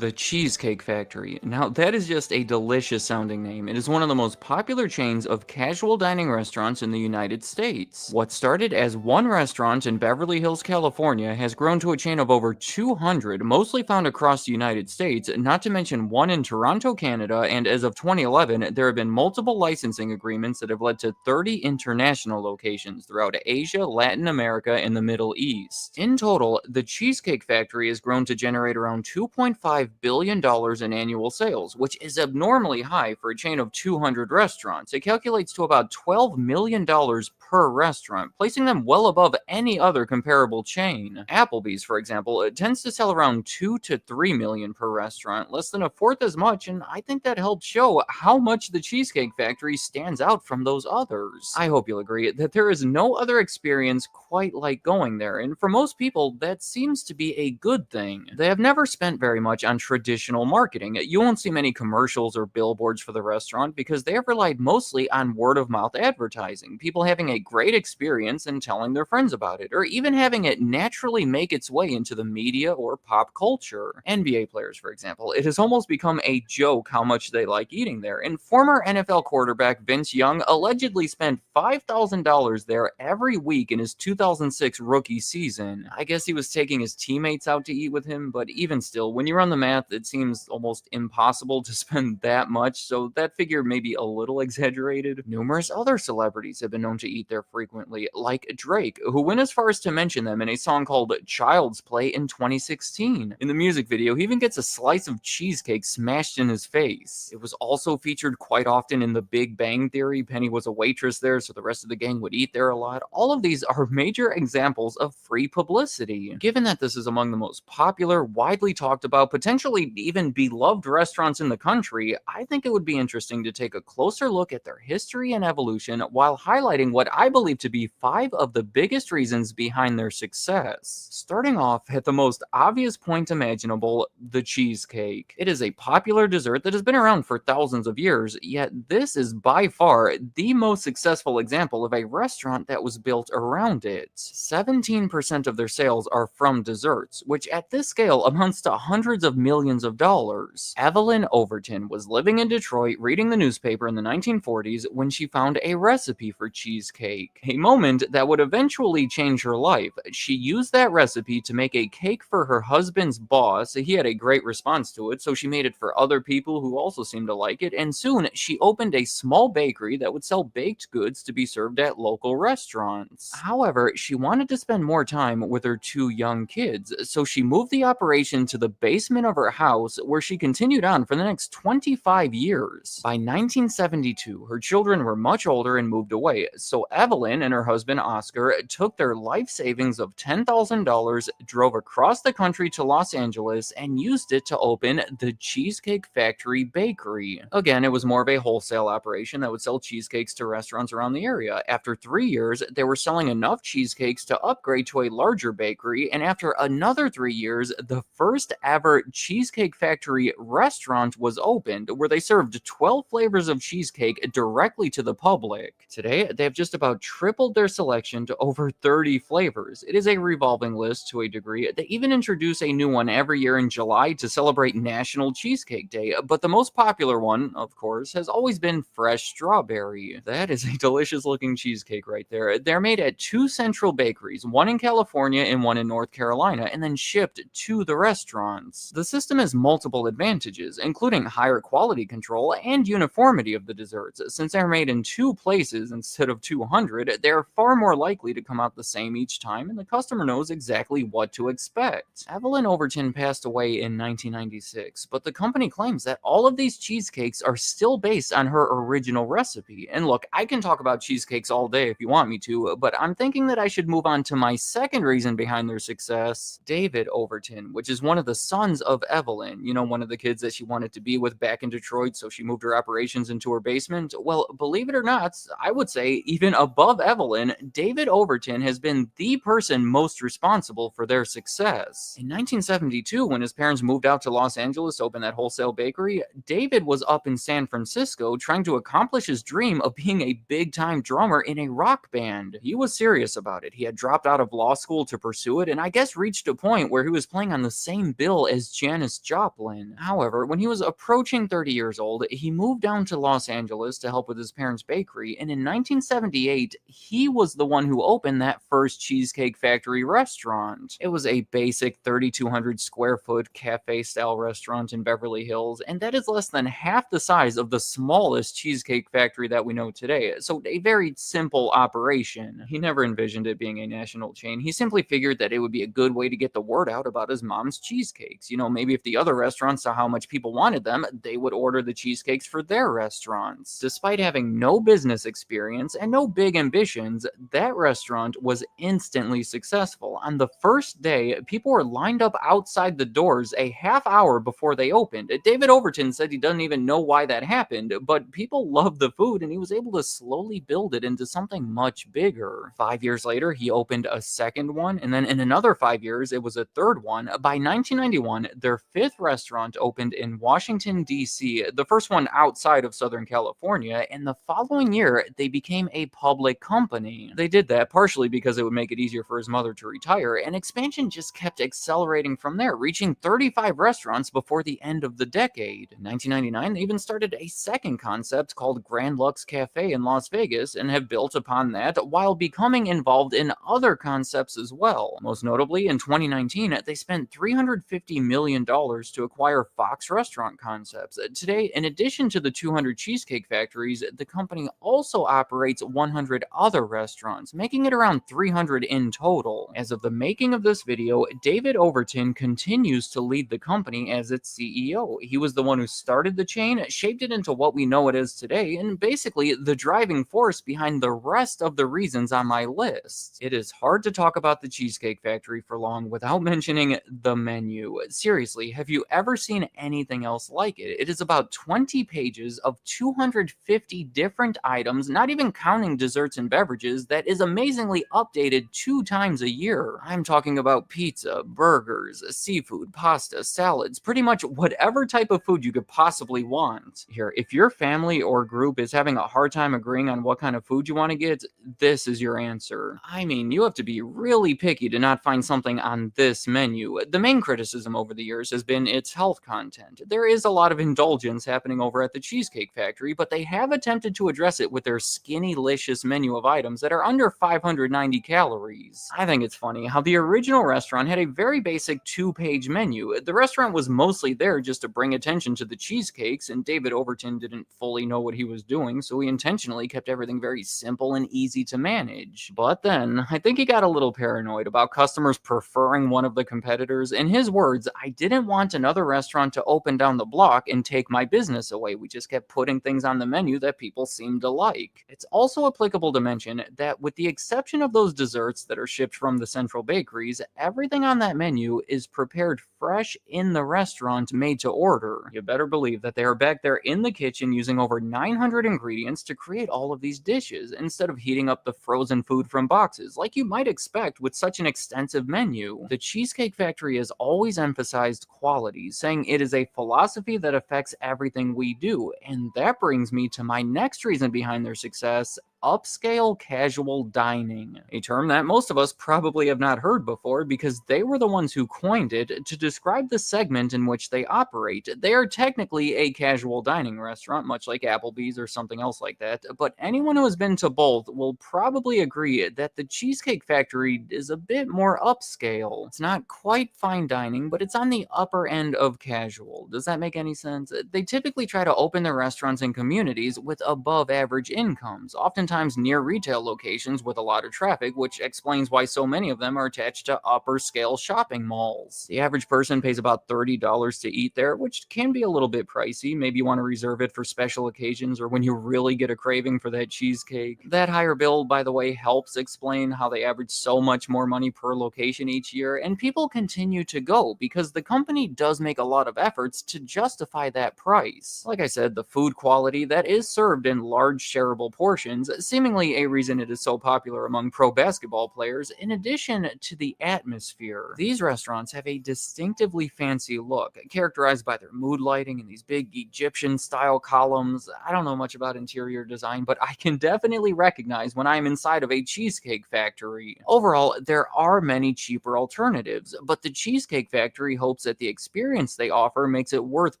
The Cheesecake Factory. Now, that is just a delicious sounding name. It is one of the most popular chains of casual dining restaurants in the United States. What started as one restaurant in Beverly Hills, California, has grown to a chain of over 200, mostly found across the United States, not to mention one in Toronto, Canada, and as of 2011, there have been multiple licensing agreements that have led to 30 international locations throughout Asia, Latin America, and the Middle East. In total, the Cheesecake Factory has grown to generate around $2.5 billion in annual sales, which is abnormally high for a chain of 200 restaurants. It calculates to about $12 million per restaurant, placing them well above any other comparable chain. Applebee's, for example, tends to sell around $2 to $3 million per restaurant, less than a fourth as much, and I think that helps show how much the Cheesecake Factory stands out from those others. I hope you'll agree that there is no other experience quite like going there, and for most people, that seems to be a good thing. They have never spent very much on traditional marketing. You won't see many commercials or billboards for the restaurant because they have relied mostly on word-of-mouth advertising, people having a great experience and telling their friends about it, or even having it naturally make its way into the media or pop culture. NBA players, for example, it has almost become a joke how much they like eating there, and former NFL quarterback Vince Young allegedly spent $5,000 there every week in his 2006 rookie season. I guess he was taking his teammates out to eat with him, but even still, when you run the math, it seems almost impossible to spend that much, so that figure may be a little exaggerated. Numerous other celebrities have been known to eat there frequently, like Drake, who went as far as to mention them in a song called Child's Play in 2016. In the music video, he even gets a slice of cheesecake smashed in his face. It was also featured quite often in The Big Bang Theory. Penny was a waitress there, so the rest of the gang would eat there a lot. All of these are major examples of free publicity. Given that this is among the most popular, widely talked about, potentially even beloved restaurants in the country, I think it would be interesting to take a closer look at their history and evolution while highlighting what I believe to be 5 of the biggest reasons behind their success. Starting off at the most obvious point imaginable, the cheesecake. It is a popular dessert that has been around for thousands of years, yet this is by far the most successful example of a restaurant that was built around it. 17% of their sales are from desserts, which at this scale amounts to hundreds of millions of dollars. Evelyn Overton was living in Detroit reading the newspaper in the 1940s when she found a recipe for cheesecake, a moment that would eventually change her life. She used that recipe to make a cake for her husband's boss. He had a great response to it, so she made it for other people who also seemed to like it, and soon she opened a small bakery that would sell baked goods to be served at local restaurants. However, she wanted to spend more time with her 2 young kids, so she moved the operation to the basement of her house, where she continued on for the next 25 years. By 1972, her children were much older and moved away, so Evelyn and her husband Oscar took their life savings of $10,000, drove across the country to Los Angeles, and used it to open the Cheesecake Factory Bakery. Again, it was more of a wholesale operation that would sell cheesecakes to restaurants around the area. After 3 years, they were selling enough cheesecakes to upgrade to a larger bakery, and after another 3 years, the first ever Cheesecake Factory restaurant was opened, where they served 12 flavors of cheesecake directly to the public. Today, they have just about tripled their selection to over 30 flavors. It is a revolving list to a degree. They even introduce a new one every year in July to celebrate National Cheesecake Day, but the most popular one, of course, has always been fresh strawberry. That is a delicious looking cheesecake right there. They're made at 2 central bakeries, one in California and one in North Carolina, and then shipped to the restaurants. The system has multiple advantages, including higher quality control and uniformity of the desserts. Since they're made in 2 places instead of 200, they're far more likely to come out the same each time, and the customer knows exactly what to expect. Evelyn Overton passed away in 1996, but the company claims that all of these cheesecakes are still based on her original recipe. And look, I can talk about cheesecakes all day if you want me to, but I'm thinking that I should move on to my second reason behind their success, David Overton, which is one of the sons of Evelyn, you know, one of the kids that she wanted to be with back in Detroit, so she moved her operations into her basement. Well, believe it or not, I would say even above Evelyn, David Overton has been the person most responsible for their success. In 1972, when his parents moved out to Los Angeles to open that wholesale bakery, David was up in San Francisco trying to accomplish his dream of being a big-time drummer in a rock band. He was serious about it. He had dropped out of law school to pursue it, and I guess reached a point where he was playing on the same bill as Janis Joplin. However, when he was approaching 30 years old, he moved down to Los Angeles to help with his parents' bakery, and in 1978, he was the one who opened that first Cheesecake Factory restaurant. It was a basic 3,200 square foot cafe-style restaurant in Beverly Hills, and that is less than half the size of the smallest Cheesecake Factory that we know today, so a very simple operation. He never envisioned it being a national chain. He simply figured that it would be a good way to get the word out about his mom's cheesecakes. You know, maybe if the other restaurants saw how much people wanted them, they would order the cheesecakes for their restaurants. Despite having no business experience and no big ambitions, that restaurant was instantly successful. On the first day, people were lined up outside the doors a half hour before they opened. David Overton said he doesn't even know why that happened, but people loved the food and he was able to slowly build it into something much bigger. 5 years later, he opened a second one, and then in another 5 years, it was a third one. By 1991, their fifth restaurant opened in Washington, D.C., the first one outside of Southern California, and the following year, they became a public company. They did that partially because it would make it easier for his mother to retire, and expansion just kept accelerating from there, reaching 35 restaurants before the end of the decade. In 1999, they even started a second concept called Grand Lux Cafe in Las Vegas and have built upon that while becoming involved in other concepts as well. Most notably, in 2019, they spent $350 million to acquire Fox Restaurant Concepts. Today, in addition to the 200 Cheesecake Factories, the company also operates 100 other restaurants, making it around 300 in total. As of the making of this video, David Overton continues to lead the company as its CEO. He was the one who started the chain, shaped it into what we know it is today, and basically the driving force behind the rest of the reasons on my list. It is hard to talk about the Cheesecake Factory for long without mentioning the menu. Seriously, have you ever seen anything else like it? It is about 20 pages of 250 different items, not even counting desserts and beverages, that is amazingly updated 2 times a year. I'm talking about pizza, burgers, seafood, pasta, salads, pretty much whatever type of food you could possibly want. Here, if your family or group is having a hard time agreeing on what kind of food you want to get, this is your answer. I mean, you have to be really picky to not find something on this menu. The main criticism over the years has been its health content. There is a lot of indulgence happening over at the Cheesecake Factory, but they have attempted to address it with their skinny-licious menu of items that are under 590 calories. I think it's funny how the original restaurant had a very basic 2-page menu. The restaurant was mostly there just to bring attention to the cheesecakes, and David Overton didn't fully know what he was doing, so he intentionally kept everything very simple and easy to manage. But then, I think he got a little paranoid about customers preferring one of the competitors. In his words, "I didn't want another restaurant to open down the block and take my business away. We just kept putting things on the menu that people seemed to like." It's also applicable to mention that with the exception of those desserts that are shipped from the central bakeries, everything on that menu is prepared fresh in the restaurant, made to order. You better believe that they are back there in the kitchen using over 900 ingredients to create all of these dishes, instead of heating up the frozen food from boxes, like you might expect with such an extensive menu. The Cheesecake Factory has always emphasized quality, saying it is a philosophy that affects everything we do, and that brings me to my next reason behind their success: upscale casual dining, a term that most of us probably have not heard before because they were the ones who coined it to describe the segment in which they operate. They are technically a casual dining restaurant, much like Applebee's or something else like that, but anyone who has been to both will probably agree that the Cheesecake Factory is a bit more upscale. It's not quite fine dining, but it's on the upper end of casual. Does that make any sense? They typically try to open their restaurants in communities with above average incomes, oftentimes near retail locations with a lot of traffic, which explains why so many of them are attached to upper scale shopping malls. The average person pays about $30 to eat there, which can be a little bit pricey. Maybe you want to reserve it for special occasions or when you really get a craving for that cheesecake. That higher bill, by the way, helps explain how they average so much more money per location each year, and people continue to go because the company does make a lot of efforts to justify that price. Like I said, the food quality that is served in large shareable portions seemingly a reason it is so popular among pro basketball players, in addition to the atmosphere. These restaurants have a distinctively fancy look, characterized by their mood lighting and these big Egyptian-style columns. I don't know much about interior design, but I can definitely recognize when I'm inside of a cheesecake factory. Overall, there are many cheaper alternatives, but the Cheesecake Factory hopes that the experience they offer makes it worth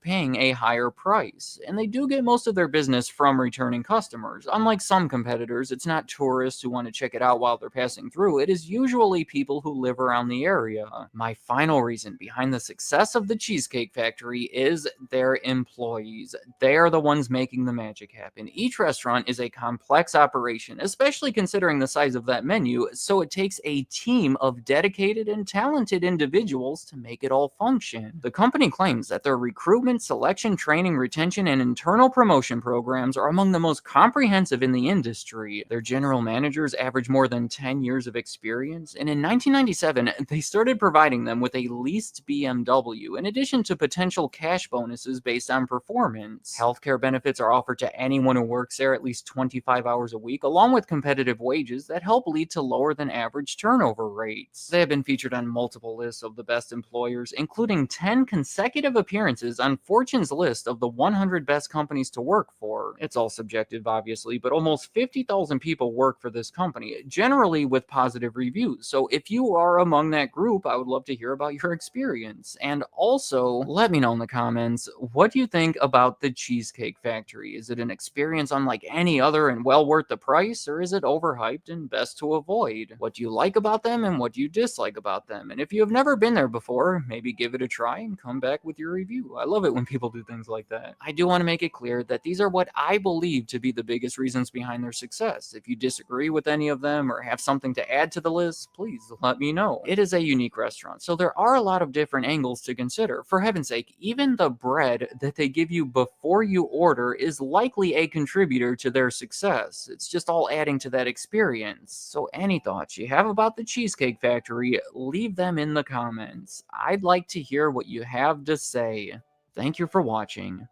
paying a higher price, and they do get most of their business from returning customers. Unlike some competitors, it's not tourists who want to check it out while they're passing through. It is usually people who live around the area. My final reason behind the success of the Cheesecake Factory is their employees. They are the ones making the magic happen. Each restaurant is a complex operation, especially considering the size of that menu, so it takes a team of dedicated and talented individuals to make it all function. The company claims that their recruitment, selection, training, retention, and internal promotion programs are among the most comprehensive in the industry. Their general managers average more than 10 years of experience, and in 1997, they started providing them with a leased BMW, in addition to potential cash bonuses based on performance. Healthcare benefits are offered to anyone who works there at least 25 hours a week, along with competitive wages that help lead to lower than average turnover rates. They have been featured on multiple lists of the best employers, including 10 consecutive appearances on Fortune's list of the 100 best companies to work for. It's all subjective, obviously, but almost 50,000 people work for this company, generally with positive reviews. So if you are among that group, I would love to hear about your experience. And also, let me know in the comments, what do you think about the Cheesecake Factory? Is it an experience unlike any other and well worth the price, or is it overhyped and best to avoid? What do you like about them and what do you dislike about them? And if you have never been there before, maybe give it a try and come back with your review. I love it when people do things like that. I do want to make it clear that these are what I believe to be the biggest reasons behind their success. If you disagree with any of them or have something to add to the list, please let me know. It is a unique restaurant, so there are a lot of different angles to consider. For heaven's sake, even the bread that they give you before you order is likely a contributor to their success. It's just all adding to that experience. So any thoughts you have about the Cheesecake Factory, leave them in the comments. I'd like to hear what you have to say. Thank you for watching.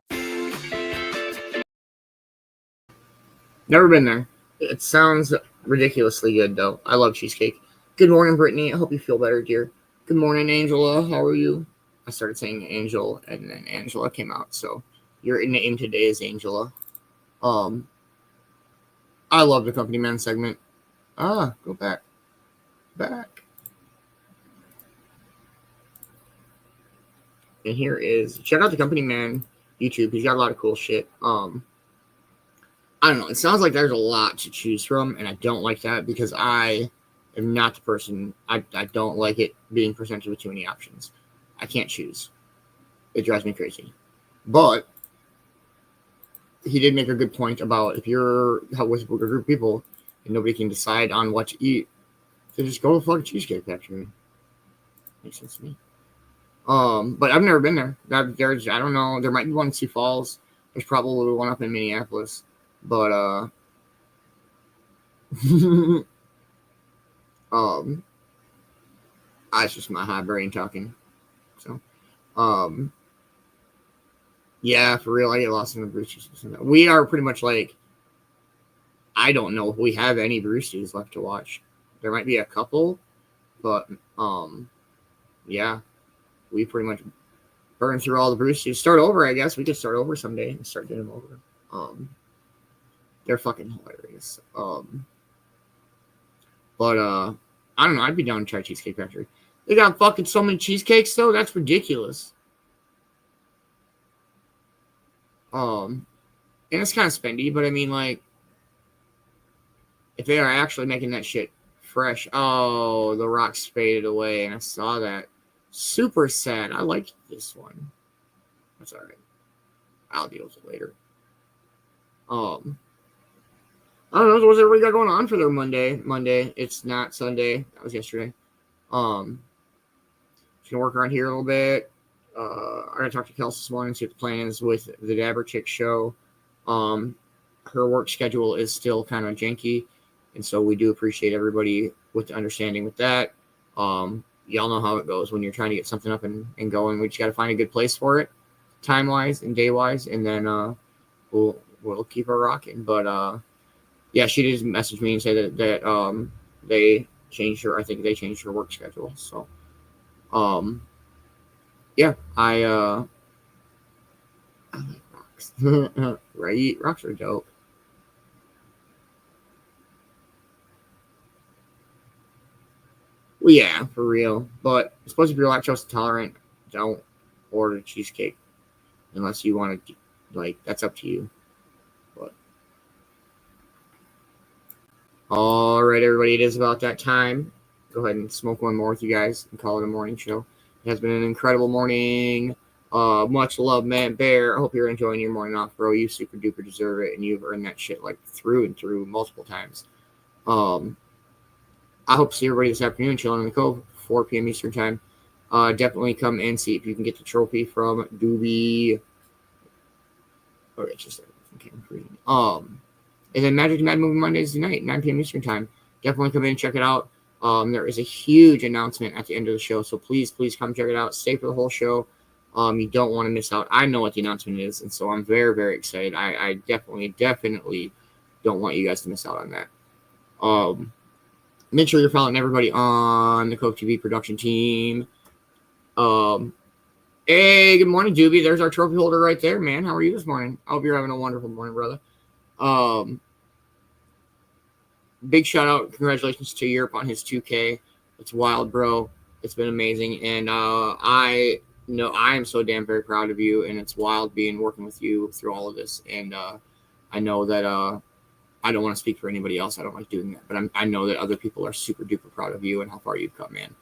Never been there. It sounds ridiculously good, though. I love cheesecake. Good morning, Brittany. I hope you feel better, dear. Good morning, Angela. How are you? I started saying Angel, and then Angela came out. So your name today is Angela. I love the Company Man segment. Go back. And here is, check out the Company Man YouTube. He's got a lot of cool shit. I don't know. It sounds like there's a lot to choose from, and I don't like that because I am not the person. I don't like it being presented with too many options. I can't choose. It drives me crazy. But he did make a good point about if you're with a group of people and nobody can decide on what to eat, so just go to the fucking Cheesecake Factory. Makes sense to me. But I've never been there. There's, I don't know. There might be one in Sioux Falls. There's probably one up in Minneapolis. But it's just my high brain talking. So, yeah, for real, I get lost in the Bruce. We are pretty much like, I don't know if we have any Bruce's left to watch. There might be a couple, but yeah, we pretty much burned through all the Bruce's. Start over, I guess. We could start over someday and start doing them over. They're fucking hilarious. But I don't know. I'd be down to try Cheesecake Factory. They got fucking so many cheesecakes, though. That's ridiculous. And it's kind of spendy, but I mean, like, if they are actually making that shit fresh. Oh, the rocks faded away, and I saw that. Super sad. I liked this one. That's all right. I'll deal with it later. I don't know. What's everybody got going on for their Monday? It's not Sunday. That was yesterday. Just gonna work around here a little bit. I'm gonna talk to Kelsey this morning, see what the plan is with the Dabber Chick show. Her work schedule is still kind of janky, and so we do appreciate everybody with the understanding with that. Y'all know how it goes when you're trying to get something up and going. We just got to find a good place for it, time wise and day wise, and then we'll keep her rocking. But yeah, Yeah, she did message me and say that they changed her. I think they changed her work schedule. So, yeah, I like rocks. Right? Rocks are dope. Well, yeah, for real. But I suppose if you're lactose intolerant, don't order cheesecake unless you want to. Like, that's up to you. But all right, everybody, it is about that time. Go ahead and smoke one more with you guys and call it a morning show. It has been an incredible morning. Much love, Man-Bear. I hope you're enjoying your morning off, bro. You super duper deserve it, and you've earned that shit like through and through multiple times. I hope to see everybody this afternoon chilling in the Cove, 4 p.m. Eastern time. Definitely come and see if you can get the trophy from Doobie. Oh, it's just and then Magic Mad Movie Mondays tonight, 9 p.m. Eastern time. Definitely come in and check it out. There is a huge announcement at the end of the show, so please come check it out. Stay for the whole show. You don't want to miss out. I know what the announcement is, and so I'm very, very excited. I definitely don't want you guys to miss out on that. Make sure you're following everybody on the Cove-TV production team. Hey, good morning, Doobie. There's our trophy holder right there, man. How are you this morning? I hope you're having a wonderful morning, brother. Big shout out, congratulations to Europe on his 2K. It's wild, bro. It's been amazing, and I am so damn very proud of you, and it's wild working with you through all of this. And I know that I don't want to speak for anybody else. I don't like doing that, but I know that other people are super duper proud of you and how far you've come, man.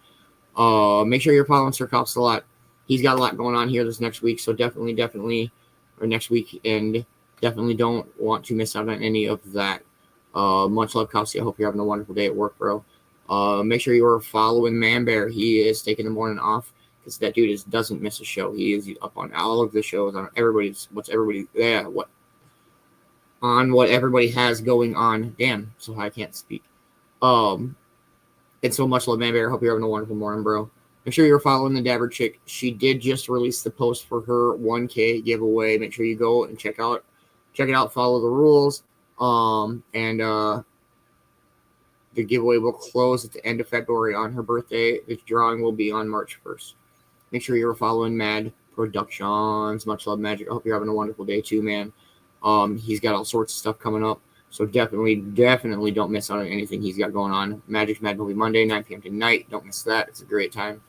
Make sure you're following Sir Cops a lot. He's got a lot going on here this next week, so definitely, or next week, and definitely don't want to miss out on any of that. Much love, Kelsey. I hope you're having a wonderful day at work, bro. Make sure you are following Man-Bear. He is taking the morning off because that dude doesn't miss a show. He is up on all of the shows, on what everybody has going on. Damn, so I can't speak. And so much love, Man-Bear. Hope you're having a wonderful morning, bro. Make sure you're following the Dabber Chick. She did just release the post for her 1K giveaway. Make sure you go and check it out, follow the rules. And the giveaway will close at the end of February on her birthday. The drawing will be on March 1st. Make sure you're following Mad Productions. Much love, Magic. I hope you're having a wonderful day too, man. He's got all sorts of stuff coming up. So definitely don't miss out on anything he's got going on. Magic's Mad Movie Monday, 9 p.m. tonight. Don't miss that. It's a great time.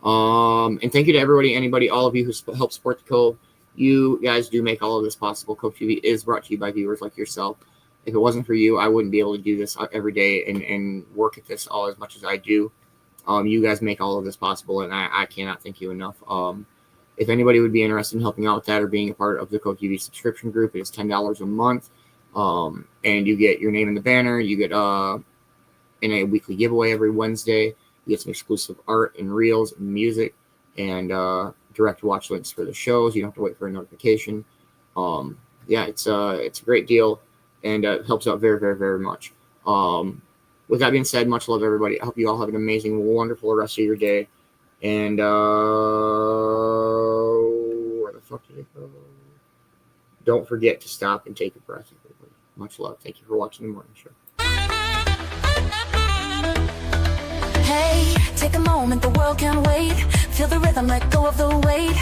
And thank you to everybody, all of you who help support the Cove. You guys do make all of this possible. Cove-TV is brought to you by viewers like yourself. If it wasn't for you, I wouldn't be able to do this every day and work at this all as much as I do. You guys make all of this possible, and I cannot thank you enough. If anybody would be interested in helping out with that or being a part of the Cove-TV subscription group, it is $10 a month. And you get your name in the banner. You get in a weekly giveaway every Wednesday. You get some exclusive art and reels and music and direct watch links for the shows. You don't have to wait for a notification. Yeah, it's a great deal, and it helps out very, very, very much. With that being said, much love, everybody. I hope you all have an amazing, wonderful rest of your day. And where the fuck did it go? Don't forget to stop and take a breath, everybody. Much love. Thank you for watching the morning show. Hey, take a moment, the world can't wait. Feel the rhythm, let go of the weight.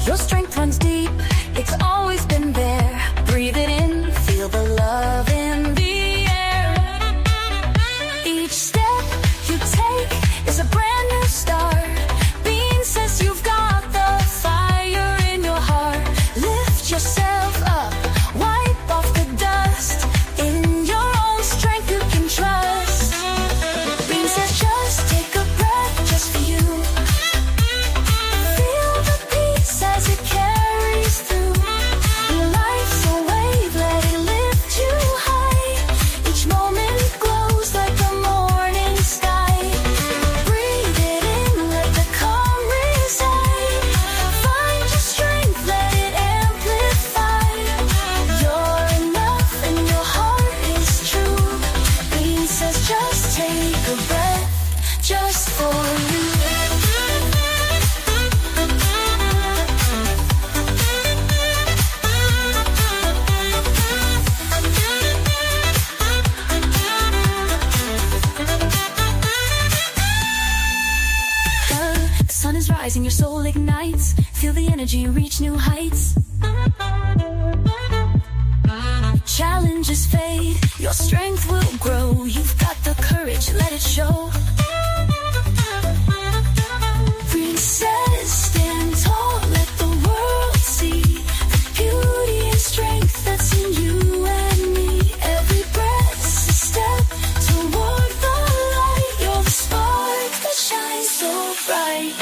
Your strength runs deep, it's always been there. Breathe it in, feel the love in the air. Each step you take is a brand new start. Beanz says you've got the fire in your heart. Lift yourself up, wipe off the dust. In your own strength you can trust. Beanz says just take a breath just for you. Feel the peace as it carries through. Life's a wave, let it lift you high. Each moment glows like the morning sky. Breathe it in, let the calm reside. Find your strength, let it amplify. You're enough and your heart is true. Beanz says just take a breath just for you. rising, your soul ignites. Feel the energy reach new heights. Challenges fade, your strength will grow. You've got the courage, let it show. Princess, stand tall, let the world see the beauty and strength that's in you and me. Every breath's a step toward the light. You're the spark that shines so bright.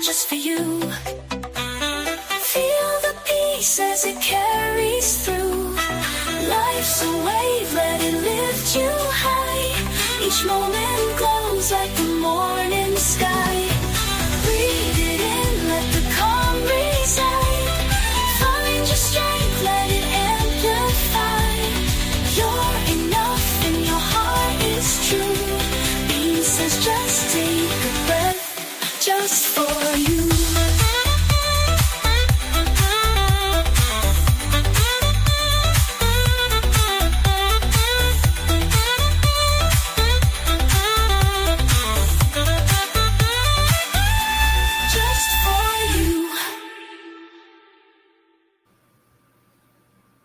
Just for you. Feel the peace as it carries through. Life's a wave, let it lift you high. Each moment glows like the morning sky. Breathe it in, let the calm reside. Find your strength, let it amplify. You're enough and your heart is true. Beanz says just take a breath, just for you.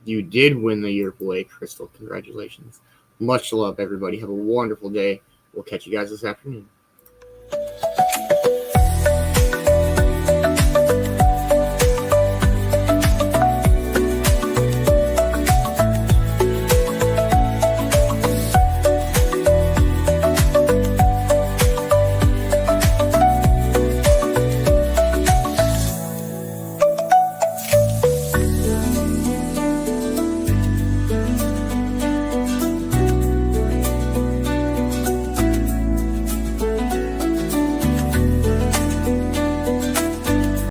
You did win the year boy, Crystal. Congratulations. Much love, everybody. Have a wonderful day. We'll catch you guys this afternoon.